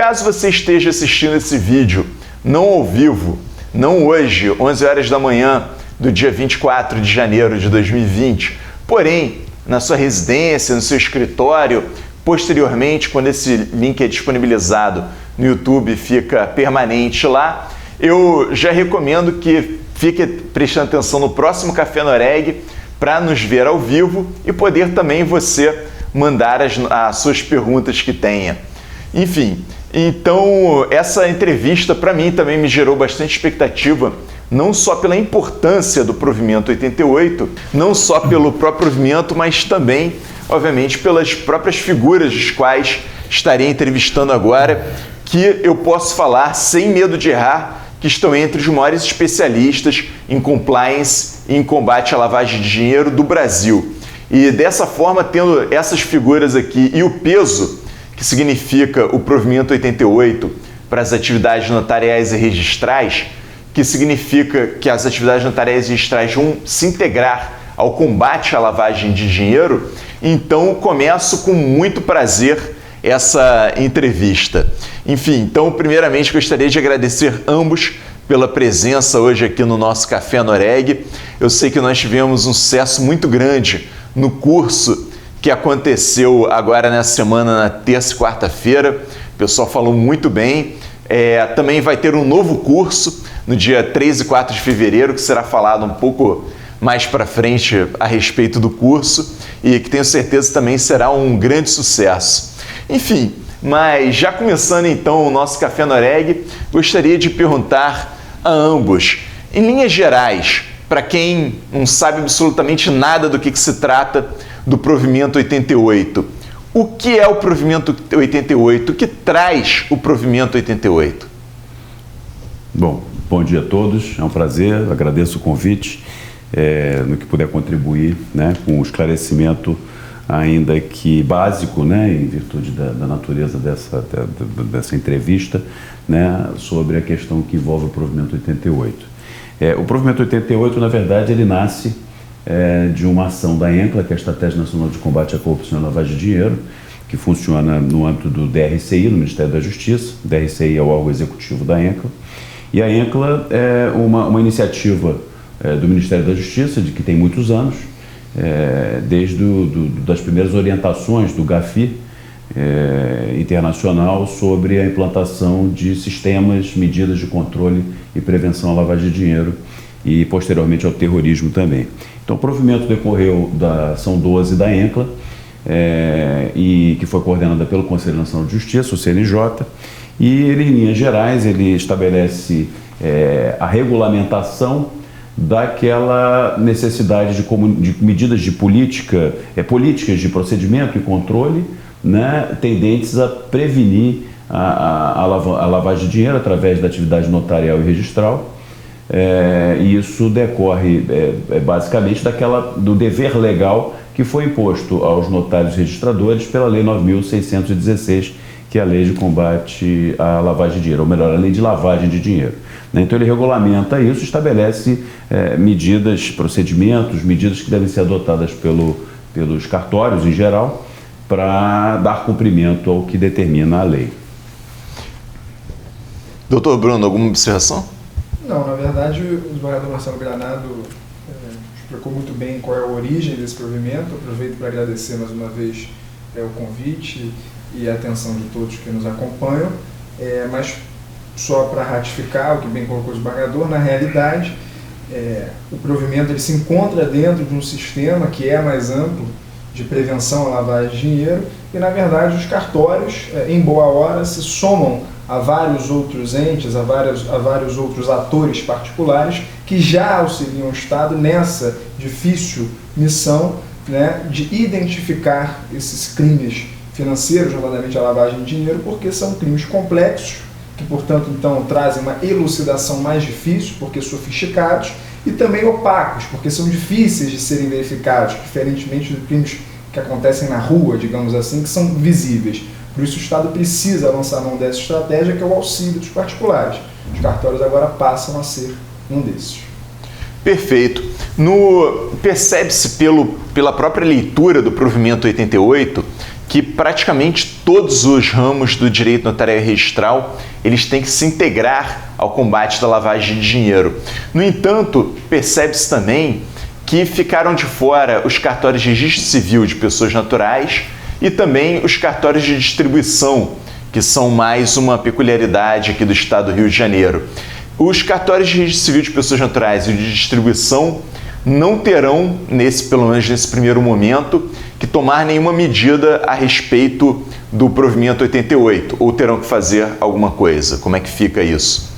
caso você esteja assistindo esse vídeo não ao vivo, não hoje, 11 horas da manhã do dia 24 de janeiro de 2020, porém, na sua residência, no seu escritório, posteriormente, quando esse link é disponibilizado no YouTube, fica permanente lá, eu já recomendo que fique prestando atenção no próximo Café Noreg para nos ver ao vivo e poder também você mandar as suas perguntas que tenha. Enfim, então essa entrevista para mim também me gerou bastante expectativa, não só pela importância do provimento 88, não só pelo próprio provimento, mas também, obviamente, pelas próprias figuras dos quais estarei entrevistando agora, que eu posso falar sem medo de errar, que estão entre os maiores especialistas em compliance e em combate à lavagem de dinheiro do Brasil. E dessa forma, tendo essas figuras aqui e o peso que significa o provimento 88 para as atividades notariais e registrais, que significa que as atividades notariais e registrais vão se integrar ao combate à lavagem de dinheiro, então começo com muito prazer essa entrevista. Enfim, então primeiramente gostaria de agradecer ambos pela presença hoje aqui no nosso Café Noreg. Eu sei que nós tivemos um sucesso muito grande no curso que aconteceu agora nessa semana, na terça e quarta-feira. O pessoal falou muito bem. Também vai ter um novo curso no dia 3 e 4 de fevereiro, que será falado um pouco mais para frente a respeito do curso e que tenho certeza também será um grande sucesso. Enfim, mas já começando então o nosso Café Noreg, gostaria de perguntar a ambos, em linhas gerais, para quem não sabe absolutamente nada do que se trata do provimento 88, o que é o provimento 88? O que traz o provimento 88? Bom dia a todos, é um prazer, agradeço o convite, no que puder contribuir, né, com o esclarecimento ainda que básico, né, em virtude da natureza dessa entrevista, né, sobre a questão que envolve o provimento 88. O provimento 88, na verdade, ele nasce de uma ação da ENCLA, que é a Estratégia Nacional de Combate à Corrupção e Lavagem de Dinheiro, que funciona no âmbito do DRCI, no Ministério da Justiça. O DRCI é o órgão executivo da ENCLA. E a ENCLA é uma iniciativa do Ministério da Justiça, que tem muitos anos, desde das primeiras orientações do GAFI internacional sobre a implantação de sistemas, medidas de controle e prevenção à lavagem de dinheiro e posteriormente ao terrorismo também. Então o provimento decorreu da ação 12 da ENCLA, e que foi coordenada pelo Conselho Nacional de Justiça, o CNJ, e ele, em linhas gerais, ele estabelece a regulamentação daquela necessidade de medidas de políticas de procedimento e controle, né, tendentes a prevenir a lavagem de dinheiro através da atividade notarial e registral. E isso decorre basicamente do dever legal que foi imposto aos notários registradores pela Lei 9.616, que é a Lei de Combate à Lavagem de Dinheiro, ou melhor, a Lei de Lavagem de Dinheiro. Então ele regulamenta isso, estabelece medidas, procedimentos, medidas que devem ser adotadas pelos cartórios em geral para dar cumprimento ao que determina a lei. Doutor Bruno, alguma observação? Não, na verdade o desembargador Marcelo Granado explicou muito bem qual é a origem desse provimento. Aproveito para agradecer mais uma vez o convite e a atenção de todos que nos acompanham, mas só para ratificar o que bem colocou o desembargador, na realidade o provimento ele se encontra dentro de um sistema que é mais amplo de prevenção à lavagem de dinheiro e, na verdade, os cartórios, em boa hora, se somam a vários outros entes, a vários outros atores particulares que já auxiliam o Estado nessa difícil missão, né, de identificar esses crimes financeiros, nomeadamente a lavagem de dinheiro, porque são crimes complexos, que, portanto, então, trazem uma elucidação mais difícil, porque sofisticados, e também opacos, porque são difíceis de serem verificados, diferentemente dos crimes que acontecem na rua, digamos assim, que são visíveis. Por isso o Estado precisa lançar mão dessa estratégia, que é o auxílio dos particulares. Os cartórios agora passam a ser um desses. Perfeito. Percebe-se pela própria leitura do provimento 88 que praticamente todos os ramos do direito notarial e registral eles têm que se integrar ao combate da lavagem de dinheiro. No entanto, percebe-se também que ficaram de fora os cartórios de registro civil de pessoas naturais e também os cartórios de distribuição, que são mais uma peculiaridade aqui do estado do Rio de Janeiro. Os cartórios de registro civil de pessoas naturais e de distribuição não terão, pelo menos nesse primeiro momento, que tomar nenhuma medida a respeito do provimento 88, ou terão que fazer alguma coisa. Como é que fica isso?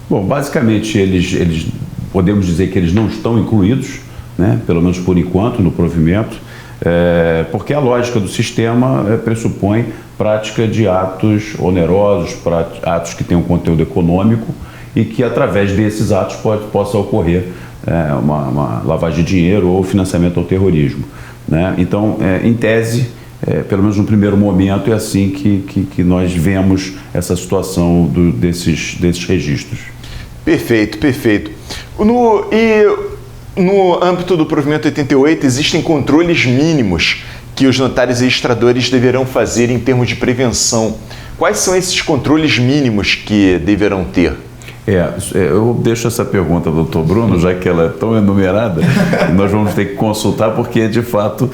Bom, basicamente eles podemos dizer que eles não estão incluídos, né, pelo menos por enquanto, no provimento, porque a lógica do sistema pressupõe prática de atos onerosos, atos que têm um conteúdo econômico e que através desses atos possa ocorrer uma lavagem de dinheiro ou financiamento ao terrorismo, né? Então, em tese, pelo menos no primeiro momento, é assim que nós vemos essa situação desses registros. Perfeito, perfeito. No âmbito do provimento 88, existem controles mínimos que os notários e registradores deverão fazer em termos de prevenção. Quais são esses controles mínimos que deverão ter? Eu deixo essa pergunta ao doutor Bruno, já que ela é tão enumerada, nós vamos ter que consultar, porque, de fato,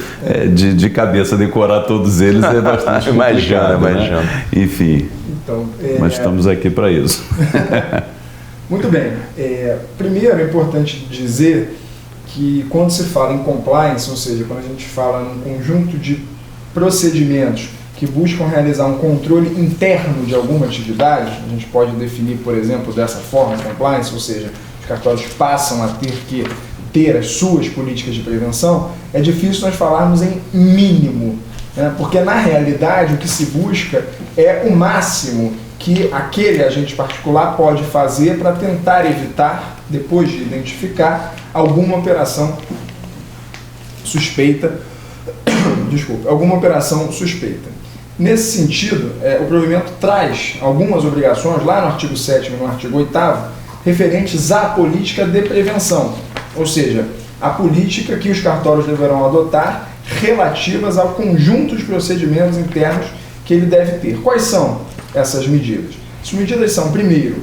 de cabeça decorar todos eles é bastante complicado. Imagina. Né? Enfim, então, mas estamos aqui para isso. Muito bem. Primeiro, é importante dizer que quando se fala em compliance, ou seja, quando a gente fala num conjunto de procedimentos que buscam realizar um controle interno de alguma atividade, a gente pode definir, por exemplo, dessa forma, compliance, ou seja, os cartórios passam a ter que ter as suas políticas de prevenção, é difícil nós falarmos em mínimo, né? Porque na realidade o que se busca é o máximo que aquele agente particular pode fazer para tentar evitar, depois de identificar, alguma operação suspeita. Alguma operação suspeita. Nesse sentido, o provimento traz algumas obrigações, lá no artigo 7º e no artigo 8º, referentes à política de prevenção, ou seja, a política que os cartórios deverão adotar relativas ao conjunto de procedimentos internos que ele deve ter. Quais são essas medidas? As medidas são, primeiro,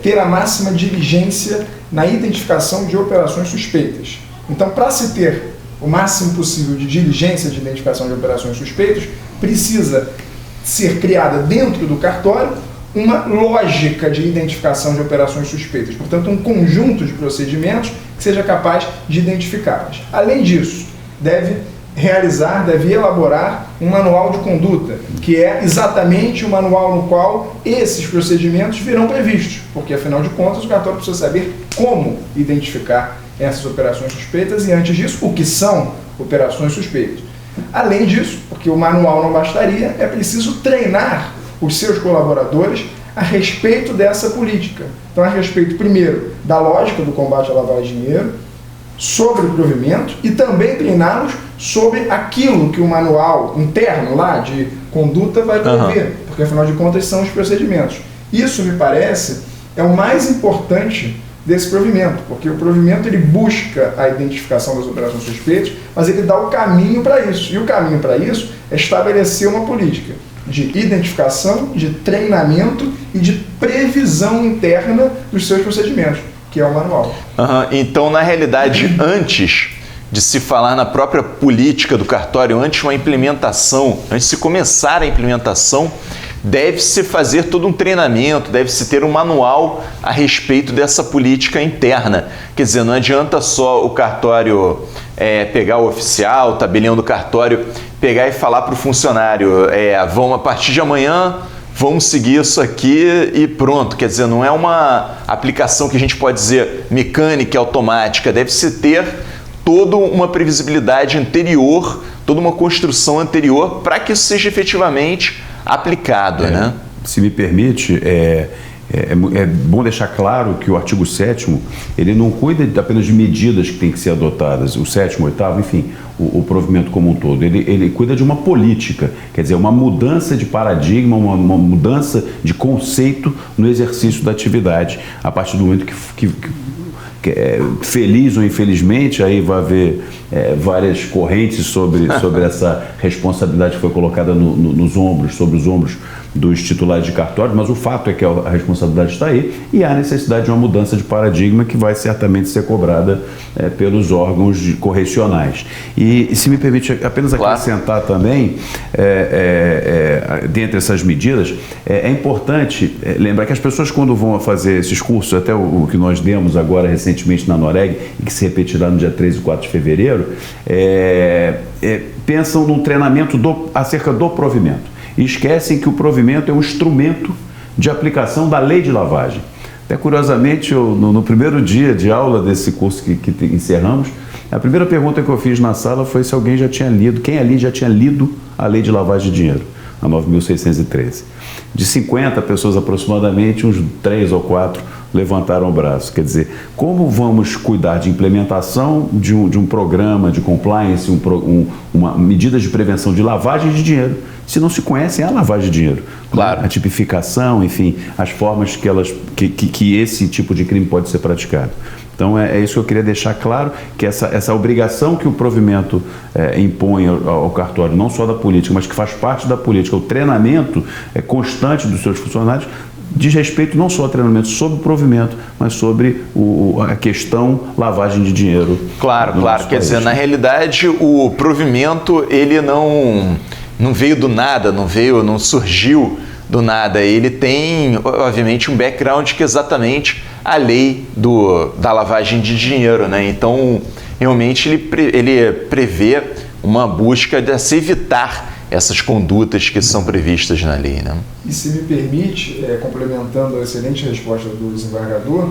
ter a máxima diligência na identificação de operações suspeitas. Então, para se ter o máximo possível de diligência de identificação de operações suspeitas, precisa ser criada dentro do cartório uma lógica de identificação de operações suspeitas, portanto, um conjunto de procedimentos que seja capaz de identificá-las. Além disso, deve elaborar um manual de conduta, que é exatamente o manual no qual esses procedimentos virão previstos, porque, afinal de contas, o cartório precisa saber como identificar essas operações suspeitas e, antes disso, o que são operações suspeitas. Além disso, porque o manual não bastaria, é preciso treinar os seus colaboradores a respeito dessa política. Então, a respeito, primeiro, da lógica do combate à lavagem de dinheiro, sobre o provimento e também treiná-los sobre aquilo que o manual interno lá de conduta vai prever, porque, afinal de contas, são os procedimentos. Isso, me parece, é o mais importante desse provimento, porque o provimento ele busca a identificação das operações suspeitas, mas ele dá o caminho para isso. E o caminho para isso é estabelecer uma política de identificação, de treinamento e de previsão interna dos seus procedimentos, que é o manual. Então, na realidade, antes de se falar na própria política do cartório, antes de se começar a implementação, deve-se fazer todo um treinamento, deve-se ter um manual a respeito dessa política interna. Quer dizer, não adianta só o cartório pegar o oficial, o tabelião do cartório, pegar e falar para o funcionário, vamos, a partir de amanhã, vamos seguir isso aqui e pronto. Quer dizer, não é uma aplicação que a gente pode dizer mecânica, automática, deve-se ter toda uma previsibilidade anterior, toda uma construção anterior para que isso seja efetivamente aplicado, né? Se me permite, é bom deixar claro que o artigo 7º, ele não cuida apenas de medidas que têm que ser adotadas, o 7º, 8º, enfim, o provimento como um todo. Ele cuida de uma política, quer dizer, uma mudança de paradigma, uma mudança de conceito no exercício da atividade, a partir do momento feliz ou infelizmente, aí vai haver várias correntes sobre essa responsabilidade que foi colocada sobre os ombros dos titulares de cartório, mas o fato é que a responsabilidade está aí e há necessidade de uma mudança de paradigma que vai certamente ser cobrada pelos órgãos correcionais. E se me permite apenas acrescentar também, dentre essas medidas, é importante lembrar que as pessoas, quando vão fazer esses cursos, até o que nós demos agora recentemente na Noreg, e que se repetirá no dia 3 e 4 de fevereiro, pensam num treinamento acerca do provimento. E esquecem que o provimento é um instrumento de aplicação da lei de lavagem. Até curiosamente, no primeiro dia de aula desse curso que encerramos, a primeira pergunta que eu fiz na sala foi se alguém já tinha lido, quem ali já tinha lido a lei de lavagem de dinheiro, a 9.613. De 50 pessoas aproximadamente, uns 3 ou 4 levantaram o braço. Quer dizer, como vamos cuidar de implementação de um programa de compliance, uma medida de prevenção de lavagem de dinheiro, se não se conhecem a lavagem de dinheiro? Claro. A tipificação, enfim, as formas que esse tipo de crime pode ser praticado. Então é isso que eu queria deixar claro, que essa obrigação que o provimento impõe ao cartório, não só da política, mas que faz parte da política, o treinamento constante dos seus funcionários, diz respeito não só ao treinamento sobre o provimento, mas sobre a questão lavagem de dinheiro. Claro. Quer dizer, na realidade, o provimento, ele não veio do nada, não surgiu do nada. Ele tem, obviamente, um background que é exatamente a lei da lavagem de dinheiro, né? Então, realmente, ele prevê uma busca de se evitar essas condutas que são previstas na lei, né? E se me permite, complementando a excelente resposta do desembargador,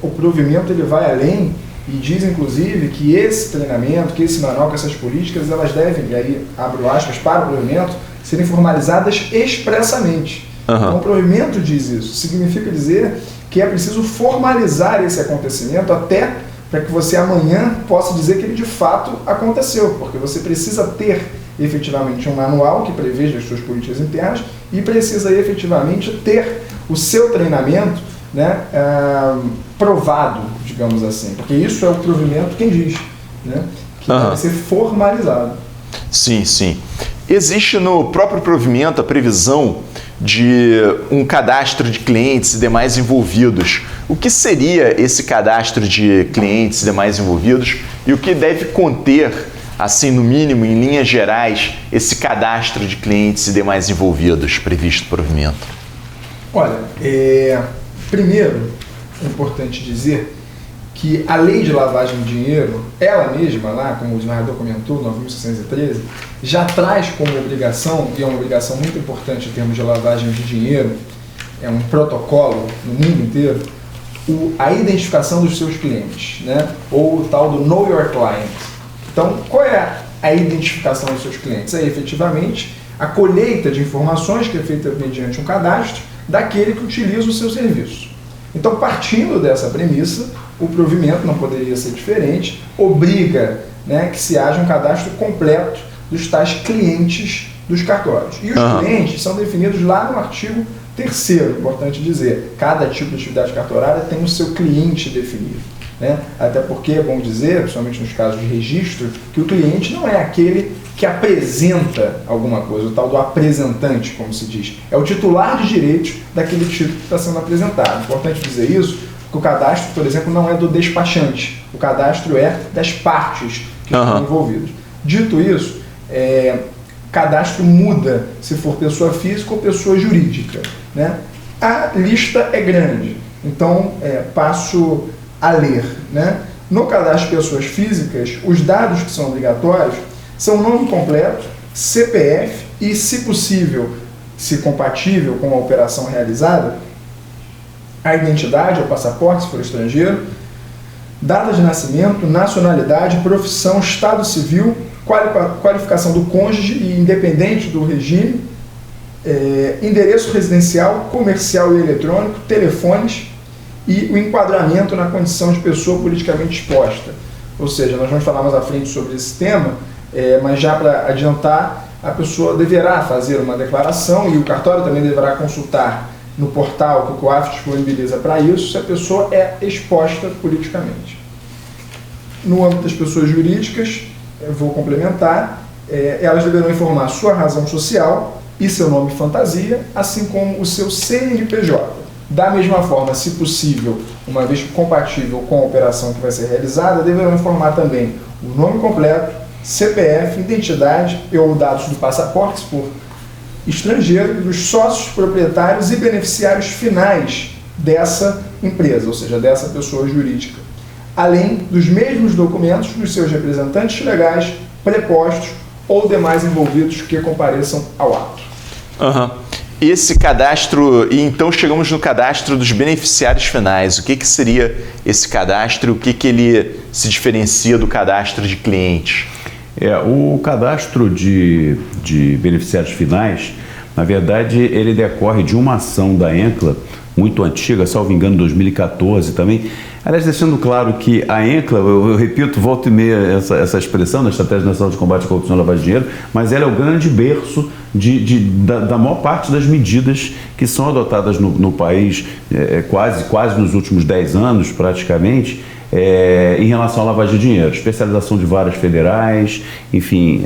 o provimento ele vai além e diz, inclusive, que esse treinamento, que esse manual, que essas políticas, elas devem, e aí abro aspas, para o provimento, serem formalizadas expressamente. Então, o provimento diz isso. Significa dizer que é preciso formalizar esse acontecimento até para que você amanhã possa dizer que ele de fato aconteceu, porque você precisa ter efetivamente um manual que preveja as suas políticas internas e precisa efetivamente ter o seu treinamento, né, provado, digamos assim, porque isso é o provimento quem diz, né, que deve ser formalizado. Sim. Existe no próprio provimento a previsão de um cadastro de clientes e demais envolvidos. O que seria esse cadastro de clientes e demais envolvidos e o que deve conter, assim, no mínimo, em linhas gerais, esse cadastro de clientes e demais envolvidos previsto no provimento? Olha, primeiro, é importante dizer que a lei de lavagem de dinheiro, ela mesma, lá, como o desembargador comentou, 9.613, já traz como obrigação, e é uma obrigação muito importante em termos de lavagem de dinheiro, é um protocolo no mundo inteiro, a identificação dos seus clientes, né? Ou o tal do Know Your Client. Então, qual é a identificação dos seus clientes? É efetivamente a colheita de informações que é feita mediante um cadastro daquele que utiliza o seu serviço. Então, partindo dessa premissa, o provimento não poderia ser diferente, obriga, né, que se haja um cadastro completo dos tais clientes dos cartórios. E os clientes são definidos lá no artigo 3º, importante dizer, cada tipo de atividade cartorária tem o seu cliente definido, né? Até porque é bom dizer, principalmente nos casos de registro, que o cliente não é aquele que apresenta alguma coisa, o tal do apresentante, como se diz. É o titular de direitos daquele título que está sendo apresentado. Importante dizer isso, porque o cadastro, por exemplo, não é do despachante. O cadastro é das partes que estão envolvidas. Dito isso, cadastro muda se for pessoa física ou pessoa jurídica, né? A lista é grande, então passo a ler, né? No cadastro de pessoas físicas, os dados que são obrigatórios são nome completo, CPF e, se possível, se compatível com a operação realizada, a identidade, o passaporte, se for estrangeiro, data de nascimento, nacionalidade, profissão, estado civil, qualificação do cônjuge e independente do regime, endereço residencial, comercial e eletrônico, telefones e o enquadramento na condição de pessoa politicamente exposta. Ou seja, nós vamos falar mais à frente sobre esse tema, mas já para adiantar, a pessoa deverá fazer uma declaração e o cartório também deverá consultar no portal que o COAF disponibiliza para isso, se a pessoa é exposta politicamente. No âmbito das pessoas jurídicas, eu vou complementar, elas deverão informar sua razão social e seu nome fantasia, assim como o seu CNPJ. Da mesma forma, se possível, uma vez compatível com a operação que vai ser realizada, deverão informar também o nome completo, CPF, identidade ou dados do passaporte, se for estrangeiro, dos sócios, proprietários e beneficiários finais dessa empresa, ou seja, dessa pessoa jurídica, além dos mesmos documentos dos seus representantes legais, prepostos ou demais envolvidos que compareçam ao ato. Esse cadastro, e então chegamos no cadastro dos beneficiários finais. O que seria esse cadastro e o que ele se diferencia do cadastro de clientes? O cadastro de beneficiários finais, na verdade, ele decorre de uma ação da ENCLA, muito antiga, salvo engano, 2014 também. Aliás, deixando claro que a ENCLA, eu repito, volta e meia essa expressão da Estratégia Nacional de Combate à Corrupção e Lavagem de Dinheiro, mas ela é o grande berço da maior parte das medidas que são adotadas no país, quase nos últimos 10 anos, praticamente, em relação à lavagem de dinheiro, especialização de varas federais, enfim,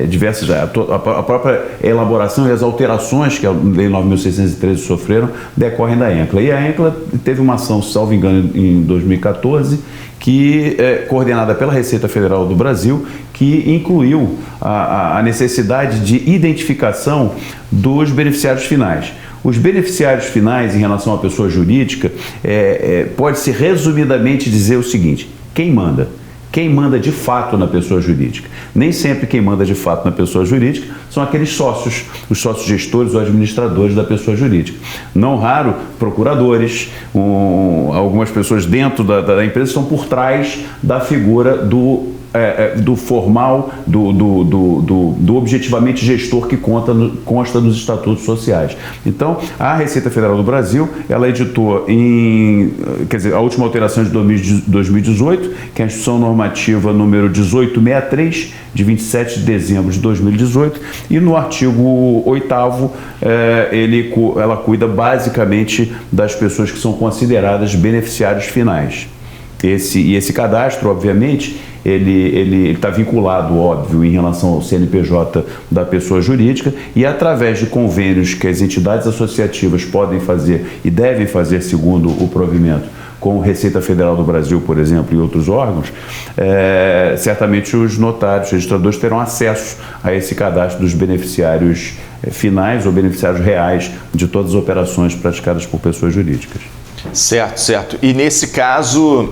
diversas, a própria elaboração e as alterações que a Lei 9.613 sofreram decorrem da ENCLA. E a ENCLA teve uma ação, salvo engano, em 2014, que coordenada pela Receita Federal do Brasil, que incluiu a necessidade de identificação dos beneficiários finais. Os beneficiários finais em relação à pessoa jurídica, pode-se resumidamente dizer o seguinte: quem manda? Quem manda de fato na pessoa jurídica? Nem sempre quem manda de fato na pessoa jurídica são aqueles sócios, os sócios gestores ou administradores da pessoa jurídica. Não raro, procuradores, algumas pessoas dentro da empresa estão por trás da figura do formal, do objetivamente gestor que consta nos estatutos sociais. Então, a Receita Federal do Brasil, ela editou a última alteração de 2018, que é a Instrução Normativa número 1863, de 27 de dezembro de 2018, e no artigo 8º, ela cuida basicamente das pessoas que são consideradas beneficiários finais. Esse cadastro, obviamente, ele está vinculado, óbvio, em relação ao CNPJ da pessoa jurídica, e através de convênios que as entidades associativas podem fazer e devem fazer segundo o provimento com Receita Federal do Brasil, por exemplo, e outros órgãos, certamente os notários, registradores terão acesso a esse cadastro dos beneficiários finais ou beneficiários reais de todas as operações praticadas por pessoas jurídicas. Certo. E nesse caso,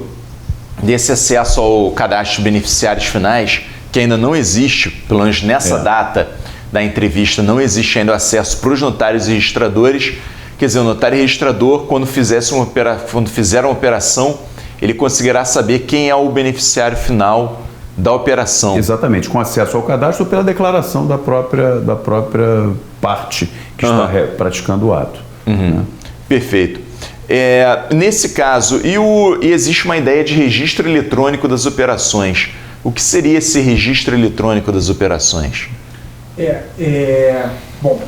desse acesso ao cadastro de beneficiários finais, que ainda não existe, pelo menos nessa data da entrevista, não existe ainda acesso para os notários e registradores. Quer dizer, o notário e registrador, quando fizer uma operação, ele conseguirá saber quem é o beneficiário final da operação. Exatamente, com acesso ao cadastro ou pela declaração da própria parte que está praticando o ato. Né? Perfeito. Nesse caso, e existe uma ideia de registro eletrônico das operações. O que seria esse registro eletrônico das operações? Bom,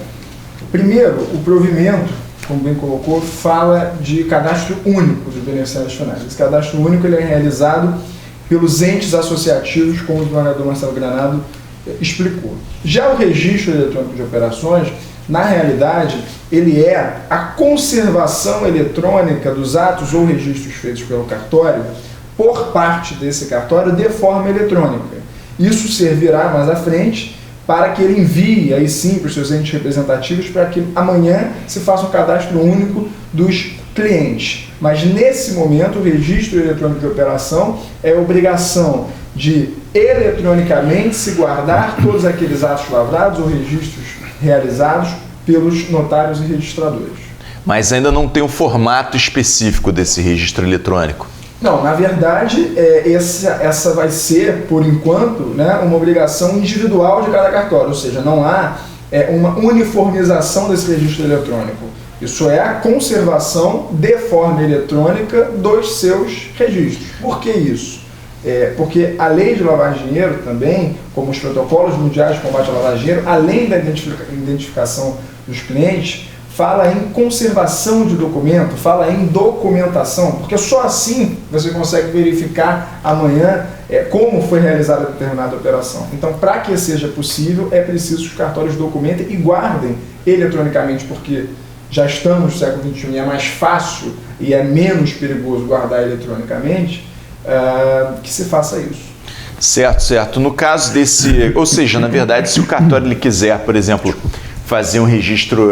primeiro, o provimento, como bem colocou, fala de cadastro único dos beneficiários finais. Esse cadastro único ele é realizado pelos entes associativos, como o desembargador Marcelo Granado explicou. Já o registro eletrônico de operações, na realidade, ele é a conservação eletrônica dos atos ou registros feitos pelo cartório por parte desse cartório de forma eletrônica. Isso servirá mais à frente para que ele envie, aí sim, para os seus entes representativos, para que amanhã se faça um cadastro único dos clientes. Mas, nesse momento, o registro eletrônico de operação é obrigação de, eletronicamente, se guardar todos aqueles atos lavrados ou registros realizados pelos notários e registradores. Mas ainda não tem um formato específico desse registro eletrônico? Não, na verdade, essa vai ser, por enquanto, né, uma obrigação individual de cada cartório, ou seja, não há uma uniformização desse registro eletrônico. Isso é a conservação de forma eletrônica dos seus registros. Por que isso? Porque a lei de lavagem de dinheiro também, como os protocolos mundiais de combate à lavagem de dinheiro, além da identificação dos clientes, fala em conservação de documento, fala em documentação, porque só assim você consegue verificar amanhã como foi realizada determinada operação. Então, para que seja possível, é preciso que os cartórios documentem e guardem eletronicamente, porque já estamos no século XXI e é mais fácil e é menos perigoso guardar eletronicamente, que se faça isso. Certo, certo. No caso desse, ou seja, na verdade, se o cartório ele quiser, por exemplo, fazer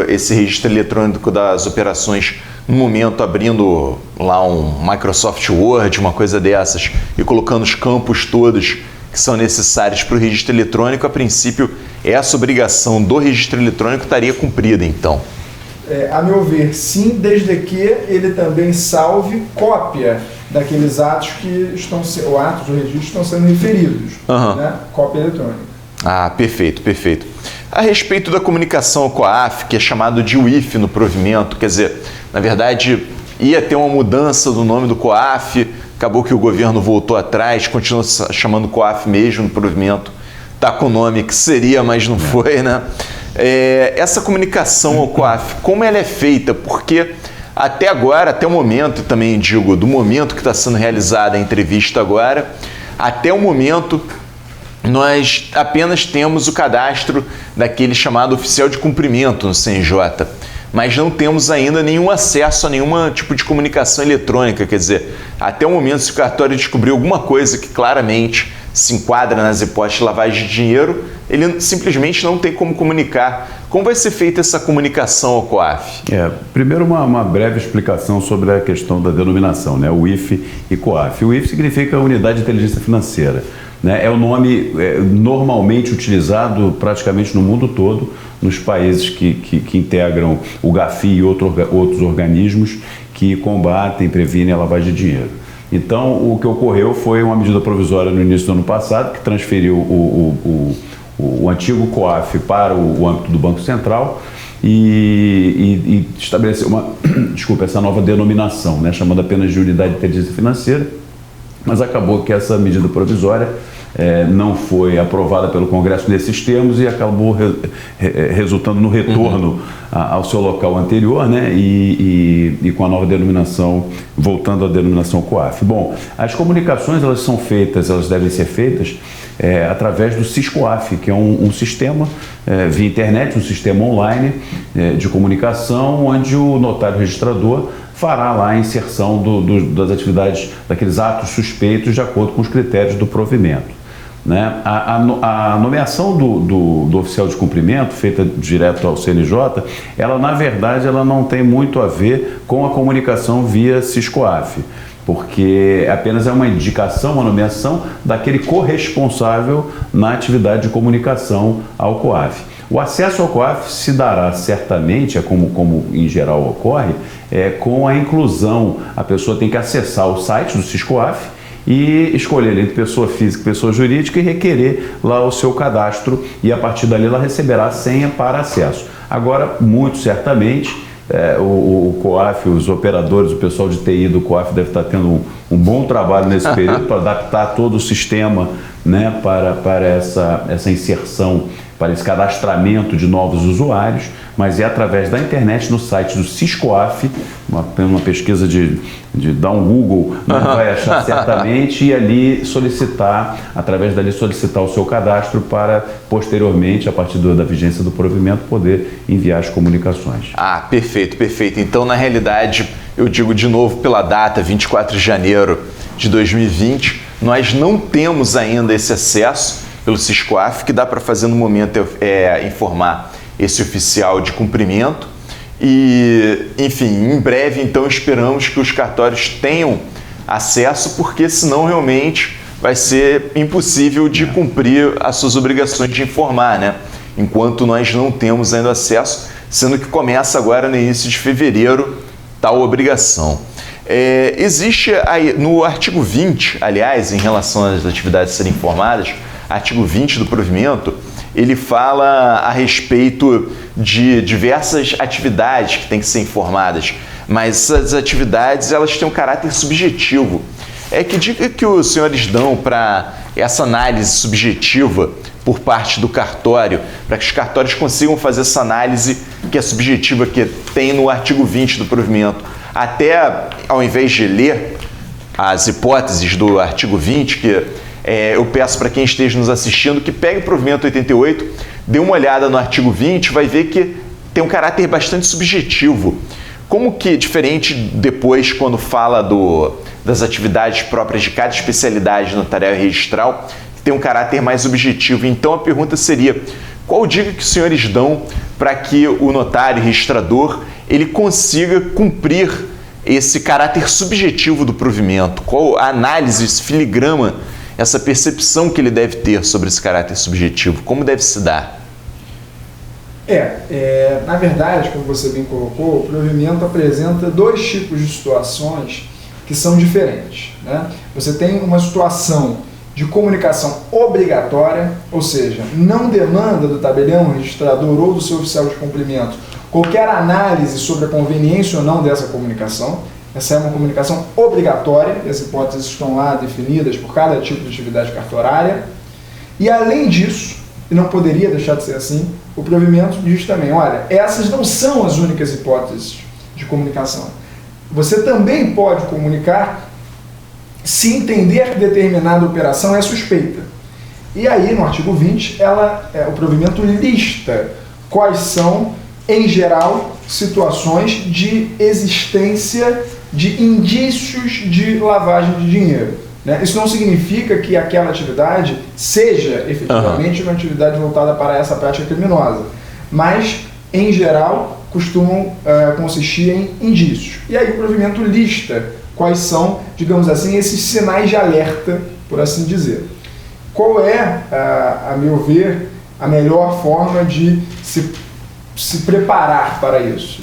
esse registro eletrônico das operações no momento, abrindo lá um Microsoft Word, uma coisa dessas, e colocando os campos todos que são necessários para o registro eletrônico, a princípio, essa obrigação do registro eletrônico estaria cumprida, então. A meu ver, sim, desde que ele também salve cópia daqueles atos que estão ou atos do registro estão sendo referidos, né? Cópia eletrônica. Ah, perfeito, perfeito. A respeito da comunicação ao COAF, que é chamado de UIF no provimento, quer dizer, na verdade, ia ter uma mudança do nome do COAF, acabou que o governo voltou atrás, continua chamando COAF mesmo no provimento, tá com o nome que seria, mas não foi, né? Essa comunicação ao COAF, como ela é feita? Porque até agora, até o momento, também digo, do momento que está sendo realizada a entrevista agora, até o momento, nós apenas temos o cadastro daquele chamado oficial de cumprimento no CNJ, mas não temos ainda nenhum acesso a nenhum tipo de comunicação eletrônica, quer dizer, até o momento, se o cartório descobrir alguma coisa que claramente se enquadra nas hipóteses de lavagem de dinheiro, ele simplesmente não tem como comunicar. Como vai ser feita essa comunicação ao COAF? Primeiro uma breve explicação sobre a questão da denominação, né? UIF e COAF. O UIF significa Unidade de Inteligência Financeira, né? É o nome normalmente utilizado praticamente no mundo todo, nos países que integram o GAFI e outros organismos que combatem e previnem a lavagem de dinheiro. Então, o que ocorreu foi uma medida provisória no início do ano passado, que transferiu o antigo COAF para o âmbito do Banco Central e estabeleceu essa nova denominação, né, chamada apenas de Unidade de Inteligência Financeira, mas acabou que essa medida provisória não foi aprovada pelo Congresso nesses termos e acabou resultando no retorno ao seu local anterior, né? E com a nova denominação, voltando à denominação COAF. Bom, as comunicações elas devem ser feitas através do SIS-COAF, que é um sistema via internet, um sistema online de comunicação, onde o notário registrador fará lá a inserção das atividades, daqueles atos suspeitos de acordo com os critérios do provimento. Né? A nomeação do oficial de cumprimento, feita direto ao CNJ, ela na verdade ela não tem muito a ver com a comunicação via SIS-COAF, porque apenas é uma indicação, uma nomeação daquele corresponsável na atividade de comunicação ao COAF. O acesso ao COAF se dará certamente, como em geral ocorre, com a inclusão. A pessoa tem que acessar o site do SIS-COAF e escolher entre pessoa física e pessoa jurídica e requerer lá o seu cadastro, e a partir dali ela receberá a senha para acesso. Agora, muito certamente, o COAF, os operadores, o pessoal de TI do COAF deve estar tendo um bom trabalho nesse período para adaptar todo o sistema, né, para essa inserção, para esse cadastramento de novos usuários, mas é através da internet no site do SIS-COAF, uma pesquisa de dar um Google, vai achar certamente, e ali através dali solicitar o seu cadastro para posteriormente, a partir da vigência do provimento, poder enviar as comunicações. Ah, perfeito, perfeito. Então, na realidade, eu digo de novo pela data, 24 de janeiro de 2020, nós não temos ainda esse acesso pelo SIS-COAF, que dá para fazer no momento informar esse oficial de cumprimento. E, enfim, em breve, então, esperamos que os cartórios tenham acesso, porque senão realmente vai ser impossível de cumprir as suas obrigações de informar, né? Enquanto nós não temos ainda acesso, sendo que começa agora no início de fevereiro tal obrigação. Existe aí, no artigo 20, aliás, em relação às atividades serem informadas, artigo 20 do provimento, ele fala a respeito de diversas atividades que têm que ser informadas, mas essas atividades elas têm um caráter subjetivo. Que dica que os senhores dão para essa análise subjetiva por parte do cartório, para que os cartórios consigam fazer essa análise que é subjetiva, que tem no artigo 20 do provimento? Até, ao invés de ler as hipóteses do artigo 20, que eu peço para quem esteja nos assistindo que pegue o provimento 88, dê uma olhada no artigo 20, vai ver que tem um caráter bastante subjetivo. Como que, diferente depois, quando fala das atividades próprias de cada especialidade notarial e registral, que tem um caráter mais objetivo. Então, a pergunta seria, qual dica que os senhores dão para que o notário e registrador ele consiga cumprir esse caráter subjetivo do provimento? Qual a análise, esse filigrama, essa percepção que ele deve ter sobre esse caráter subjetivo? Como deve se dar? Na verdade, como você bem colocou, o provimento apresenta dois tipos de situações que são diferentes, né? Você tem uma situação de comunicação obrigatória, ou seja, não demanda do tabelião, registrador ou do seu oficial de cumprimento qualquer análise sobre a conveniência ou não dessa comunicação. Essa é uma comunicação obrigatória, e as hipóteses estão lá definidas por cada tipo de atividade cartorária. E além disso, e não poderia deixar de ser assim, o provimento diz também, olha, essas não são as únicas hipóteses de comunicação. Você também pode comunicar se entender que determinada operação é suspeita. E aí, no artigo 20, o provimento lista quais são, em geral, situações de existência de indícios de lavagem de dinheiro. Isso não significa que aquela atividade seja efetivamente uma atividade voltada para essa prática criminosa, mas, em geral, costumam consistir em indícios. E aí o provimento lista quais são, digamos assim, esses sinais de alerta, por assim dizer. Qual é, a meu ver, a melhor forma de se preparar para isso,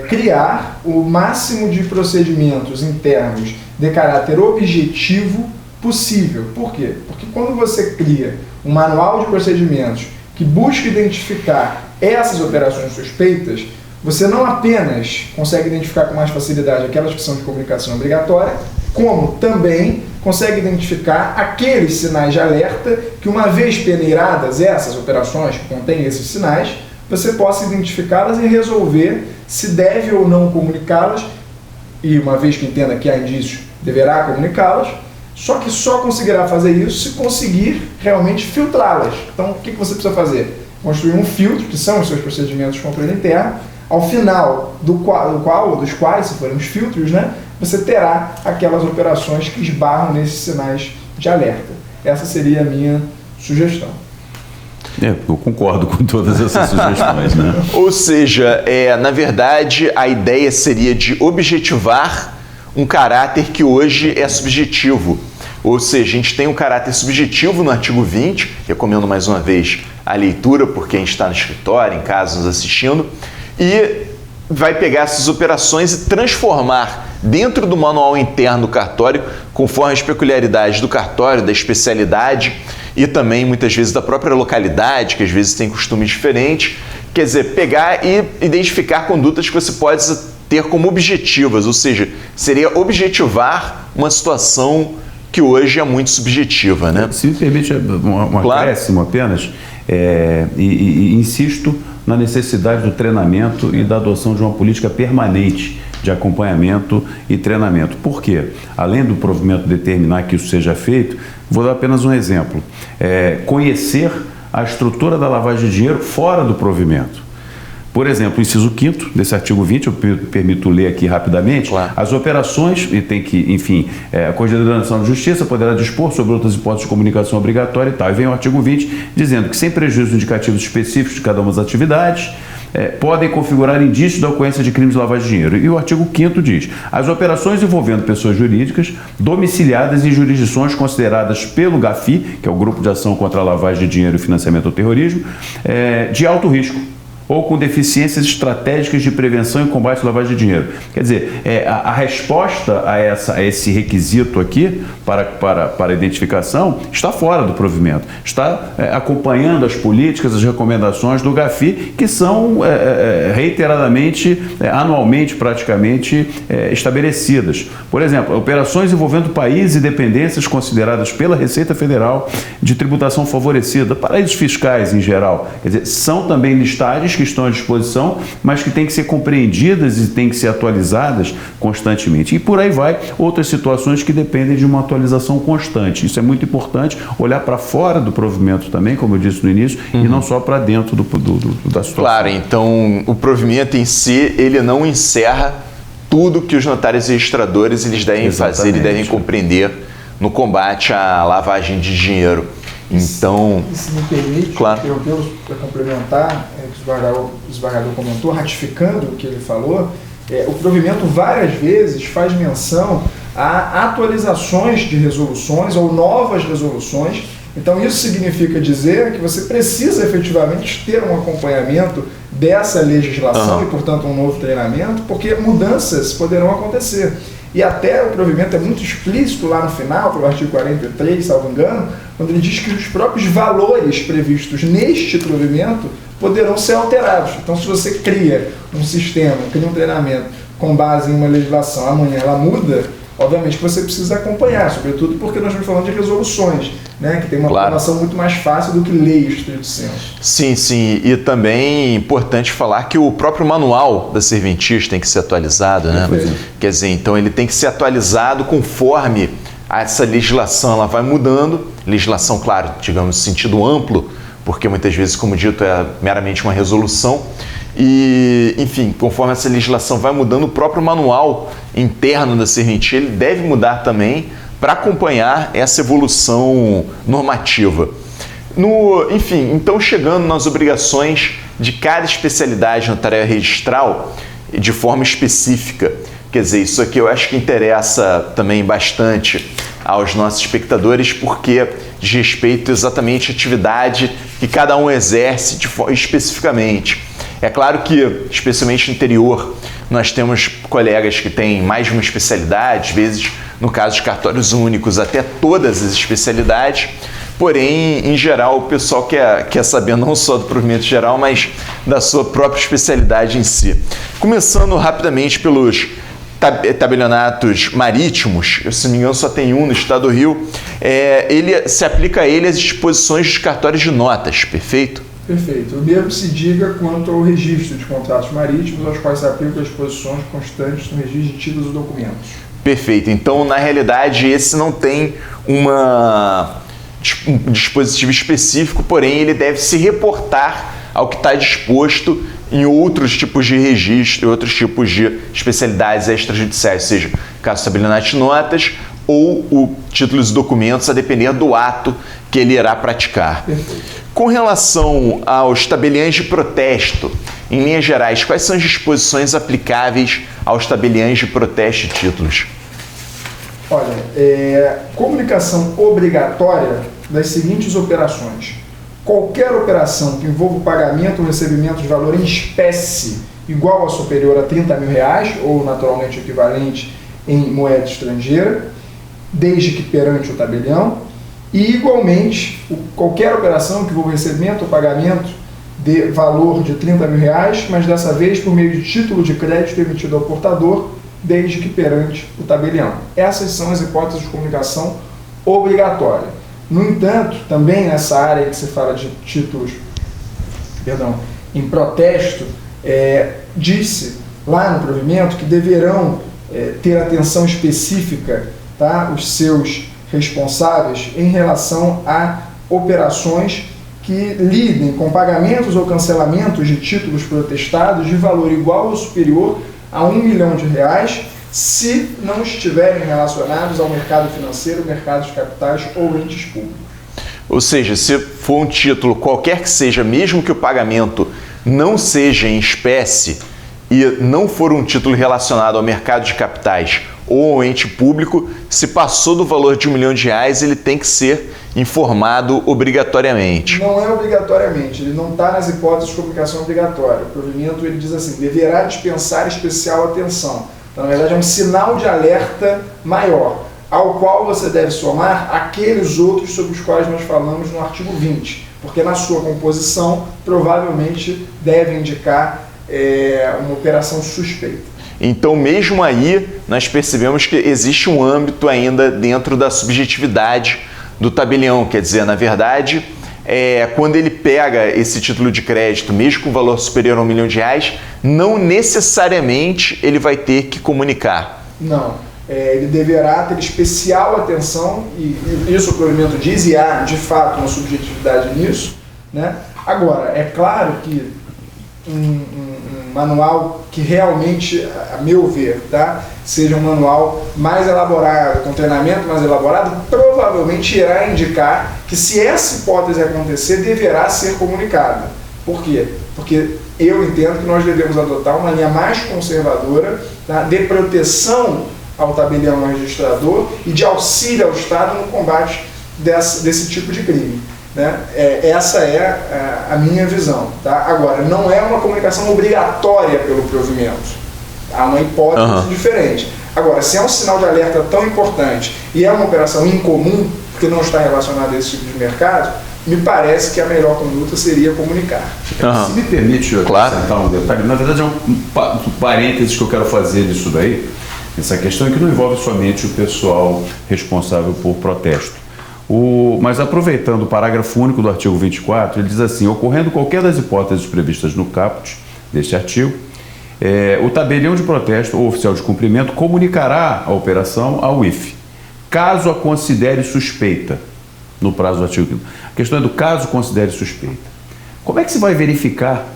criar o máximo de procedimentos internos de caráter objetivo possível. Por quê? Porque quando você cria um manual de procedimentos que busca identificar essas operações suspeitas, você não apenas consegue identificar com mais facilidade aquelas que são de comunicação obrigatória, como também consegue identificar aqueles sinais de alerta que, uma vez peneiradas essas operações que contêm esses sinais, você possa identificá-las e resolver se deve ou não comunicá-las, e uma vez que entenda que há indícios, deverá comunicá-las, só que só conseguirá fazer isso se conseguir realmente filtrá-las. Então, o que você precisa fazer? Construir um filtro, que são os seus procedimentos de controle interno, ao final dos quais, se forem os filtros, você terá aquelas operações que esbarram nesses sinais de alerta. Essa seria a minha sugestão. Eu concordo com todas essas sugestões, Ou seja, na verdade, a ideia seria de objetivar um caráter que hoje é subjetivo. Ou seja, a gente tem um caráter subjetivo no artigo 20, recomendo mais uma vez a leitura por quem está no escritório, em casa, nos assistindo, e vai pegar essas operações e transformar dentro do manual interno do cartório, conforme as peculiaridades do cartório, da especialidade e também, muitas vezes, da própria localidade, que às vezes tem costumes diferentes. Quer dizer, pegar e identificar condutas que você pode ter como objetivas, ou seja, seria objetivar uma situação que hoje é muito subjetiva, Se me permite acréscimo apenas, insisto na necessidade do treinamento e da adoção de uma política permanente de acompanhamento e treinamento. Por quê? Além do provimento determinar que isso seja feito, vou dar apenas um exemplo. Conhecer a estrutura da lavagem de dinheiro fora do provimento. Por exemplo, o inciso 5º desse artigo 20, eu permito ler aqui rapidamente, claro. As operações, e tem que, enfim, a Corregedoria Nacional de Justiça poderá dispor sobre outras hipóteses de comunicação obrigatória e tal. E vem o artigo 20 dizendo que, sem prejuízo de indicativos específicos de cada uma das atividades, podem configurar indícios da ocorrência de crimes de lavagem de dinheiro. E o artigo 5º diz: as operações envolvendo pessoas jurídicas domiciliadas em jurisdições consideradas pelo GAFI, que é o Grupo de Ação contra a Lavagem de Dinheiro e Financiamento ao Terrorismo, de alto risco, ou com deficiências estratégicas de prevenção e combate à lavagem de dinheiro. Quer dizer, a resposta a esse requisito aqui para a identificação está fora do provimento, está acompanhando as políticas, as recomendações do GAFI, que são reiteradamente, anualmente praticamente estabelecidas. Por exemplo, operações envolvendo países e dependências consideradas pela Receita Federal de tributação favorecida, paraísos fiscais em geral. Quer dizer, são também listagens que estão à disposição, mas que têm que ser compreendidas e têm que ser atualizadas constantemente. E por aí vai, outras situações que dependem de uma atualização constante. Isso é muito importante, olhar para fora do provimento também, como eu disse no início, e não só para dentro da situação. Claro, então o provimento em si, ele não encerra tudo que os notários e registradores eles devem fazer e devem compreender no combate à lavagem de dinheiro. Então, se me permite, claro, para complementar, que o desembargador comentou, ratificando o que ele falou, o provimento várias vezes faz menção a atualizações de resoluções ou novas resoluções. Então, isso significa dizer que você precisa efetivamente ter um acompanhamento dessa legislação e, portanto, um novo treinamento, porque mudanças poderão acontecer. E até o provimento é muito explícito lá no final, pelo artigo 43, salvo engano, quando ele diz que os próprios valores previstos neste provimento poderão ser alterados. Então, se você cria um sistema, cria um treinamento com base em uma legislação, amanhã ela muda, obviamente que você precisa acompanhar, sobretudo porque nós estamos falando de resoluções, né, que tem uma aprovação muito mais fácil do que leis estrito senso. Sim, sim. E também é importante falar que o próprio manual da serventia tem que ser atualizado, né? Quer dizer, então ele tem que ser atualizado conforme essa legislação ela vai mudando. Legislação, claro, digamos, no sentido amplo, porque muitas vezes, como dito, é meramente uma resolução. E, enfim, conforme essa legislação vai mudando, o próprio manual interno da serventia ele deve mudar também para acompanhar essa evolução normativa. Enfim, então chegando nas obrigações de cada especialidade notarial registral de forma específica. Quer dizer, isso aqui eu acho que interessa também bastante aos nossos espectadores, porque diz respeito exatamente à atividade que cada um exerce especificamente. É claro que, especialmente no interior, nós temos colegas que têm mais de uma especialidade, às vezes, no caso de cartórios únicos, até todas as especialidades. Porém, em geral, o pessoal quer saber não só do provimento geral, mas da sua própria especialidade em si. Começando rapidamente pelos tabelionatos marítimos, se não me engano só tem um no estado do Rio, se aplica a ele as disposições dos cartórios de notas, perfeito? Perfeito. O mesmo se diga quanto ao registro de contratos marítimos, aos quais se aplicam as disposições constantes no registro de títulos e documentos. Perfeito. Então, na realidade, esse não tem um dispositivo específico, porém, ele deve se reportar ao que está disposto em outros tipos de registro, outros tipos de especialidades extrajudiciais, seja caso tabelionato de notas ou o títulos e documentos, a depender do ato que ele irá praticar. Perfeito. Com relação aos tabeliães de protesto, em linhas gerais, quais são as disposições aplicáveis aos tabeliães de protesto de títulos? Olha, comunicação obrigatória das seguintes operações. Qualquer operação que envolva o pagamento ou recebimento de valor em espécie igual ou superior a R$30 mil, ou naturalmente equivalente em moeda estrangeira, desde que perante o tabelião, e igualmente qualquer operação que envolva recebimento ou pagamento de valor de R$30 mil, mas dessa vez por meio de título de crédito emitido ao portador, desde que perante o tabelião. Essas são as hipóteses de comunicação obrigatória. No entanto, também nessa área que se fala de títulos, em protesto, disse lá no provimento que deverão ter atenção específica, tá, os seus responsáveis em relação a operações que lidem com pagamentos ou cancelamentos de títulos protestados de valor igual ou superior a R$1 milhão, se não estiverem relacionados ao mercado financeiro, mercados de capitais ou entes públicos. Ou seja, se for um título qualquer que seja, mesmo que o pagamento não seja em espécie e não for um título relacionado ao mercado de capitais ou um ente público, se passou do valor de R$1 milhão, ele tem que ser informado obrigatoriamente. Não é obrigatoriamente, ele não está nas hipóteses de comunicação obrigatória. O provimento ele diz assim, deverá dispensar especial atenção. Então, na verdade, é um sinal de alerta maior, ao qual você deve somar aqueles outros sobre os quais nós falamos no artigo 20, porque na sua composição provavelmente deve indicar uma operação suspeita. Então, mesmo aí, nós percebemos que existe um âmbito ainda dentro da subjetividade do tabelião, quer dizer, na verdade, quando ele pega esse título de crédito, mesmo com valor superior a R$1 milhão, não necessariamente ele vai ter que comunicar. Não, ele deverá ter especial atenção, e isso o provimento diz, e há de fato uma subjetividade nisso, né? Agora, é claro que um manual que realmente, a meu ver, tá, seja um manual mais elaborado, com treinamento mais elaborado, provavelmente irá indicar que, se essa hipótese acontecer, deverá ser comunicada. Por quê? Porque eu entendo que nós devemos adotar uma linha mais conservadora, tá, de proteção ao tabelião e ao registrador e de auxílio ao Estado no combate desse tipo de crime. Né? Essa é a minha visão. Tá? Agora, não é uma comunicação obrigatória pelo provimento. Há uma hipótese diferente. Agora, se é um sinal de alerta tão importante e é uma operação incomum, porque não está relacionada a esse tipo de mercado, me parece que a melhor conduta seria comunicar. Se me permite acrescentar um detalhe, na verdade é um parênteses que eu quero fazer disso daí, essa questão é que não envolve somente o pessoal responsável por protesto. Mas aproveitando o parágrafo único do artigo 24, ele diz assim: ocorrendo qualquer das hipóteses previstas no caput deste artigo, o tabelião de protesto ou oficial de cumprimento comunicará a operação ao IFE, caso a considere suspeita, no prazo do artigo 5º. A questão é do caso considere suspeita. Como é que se vai verificar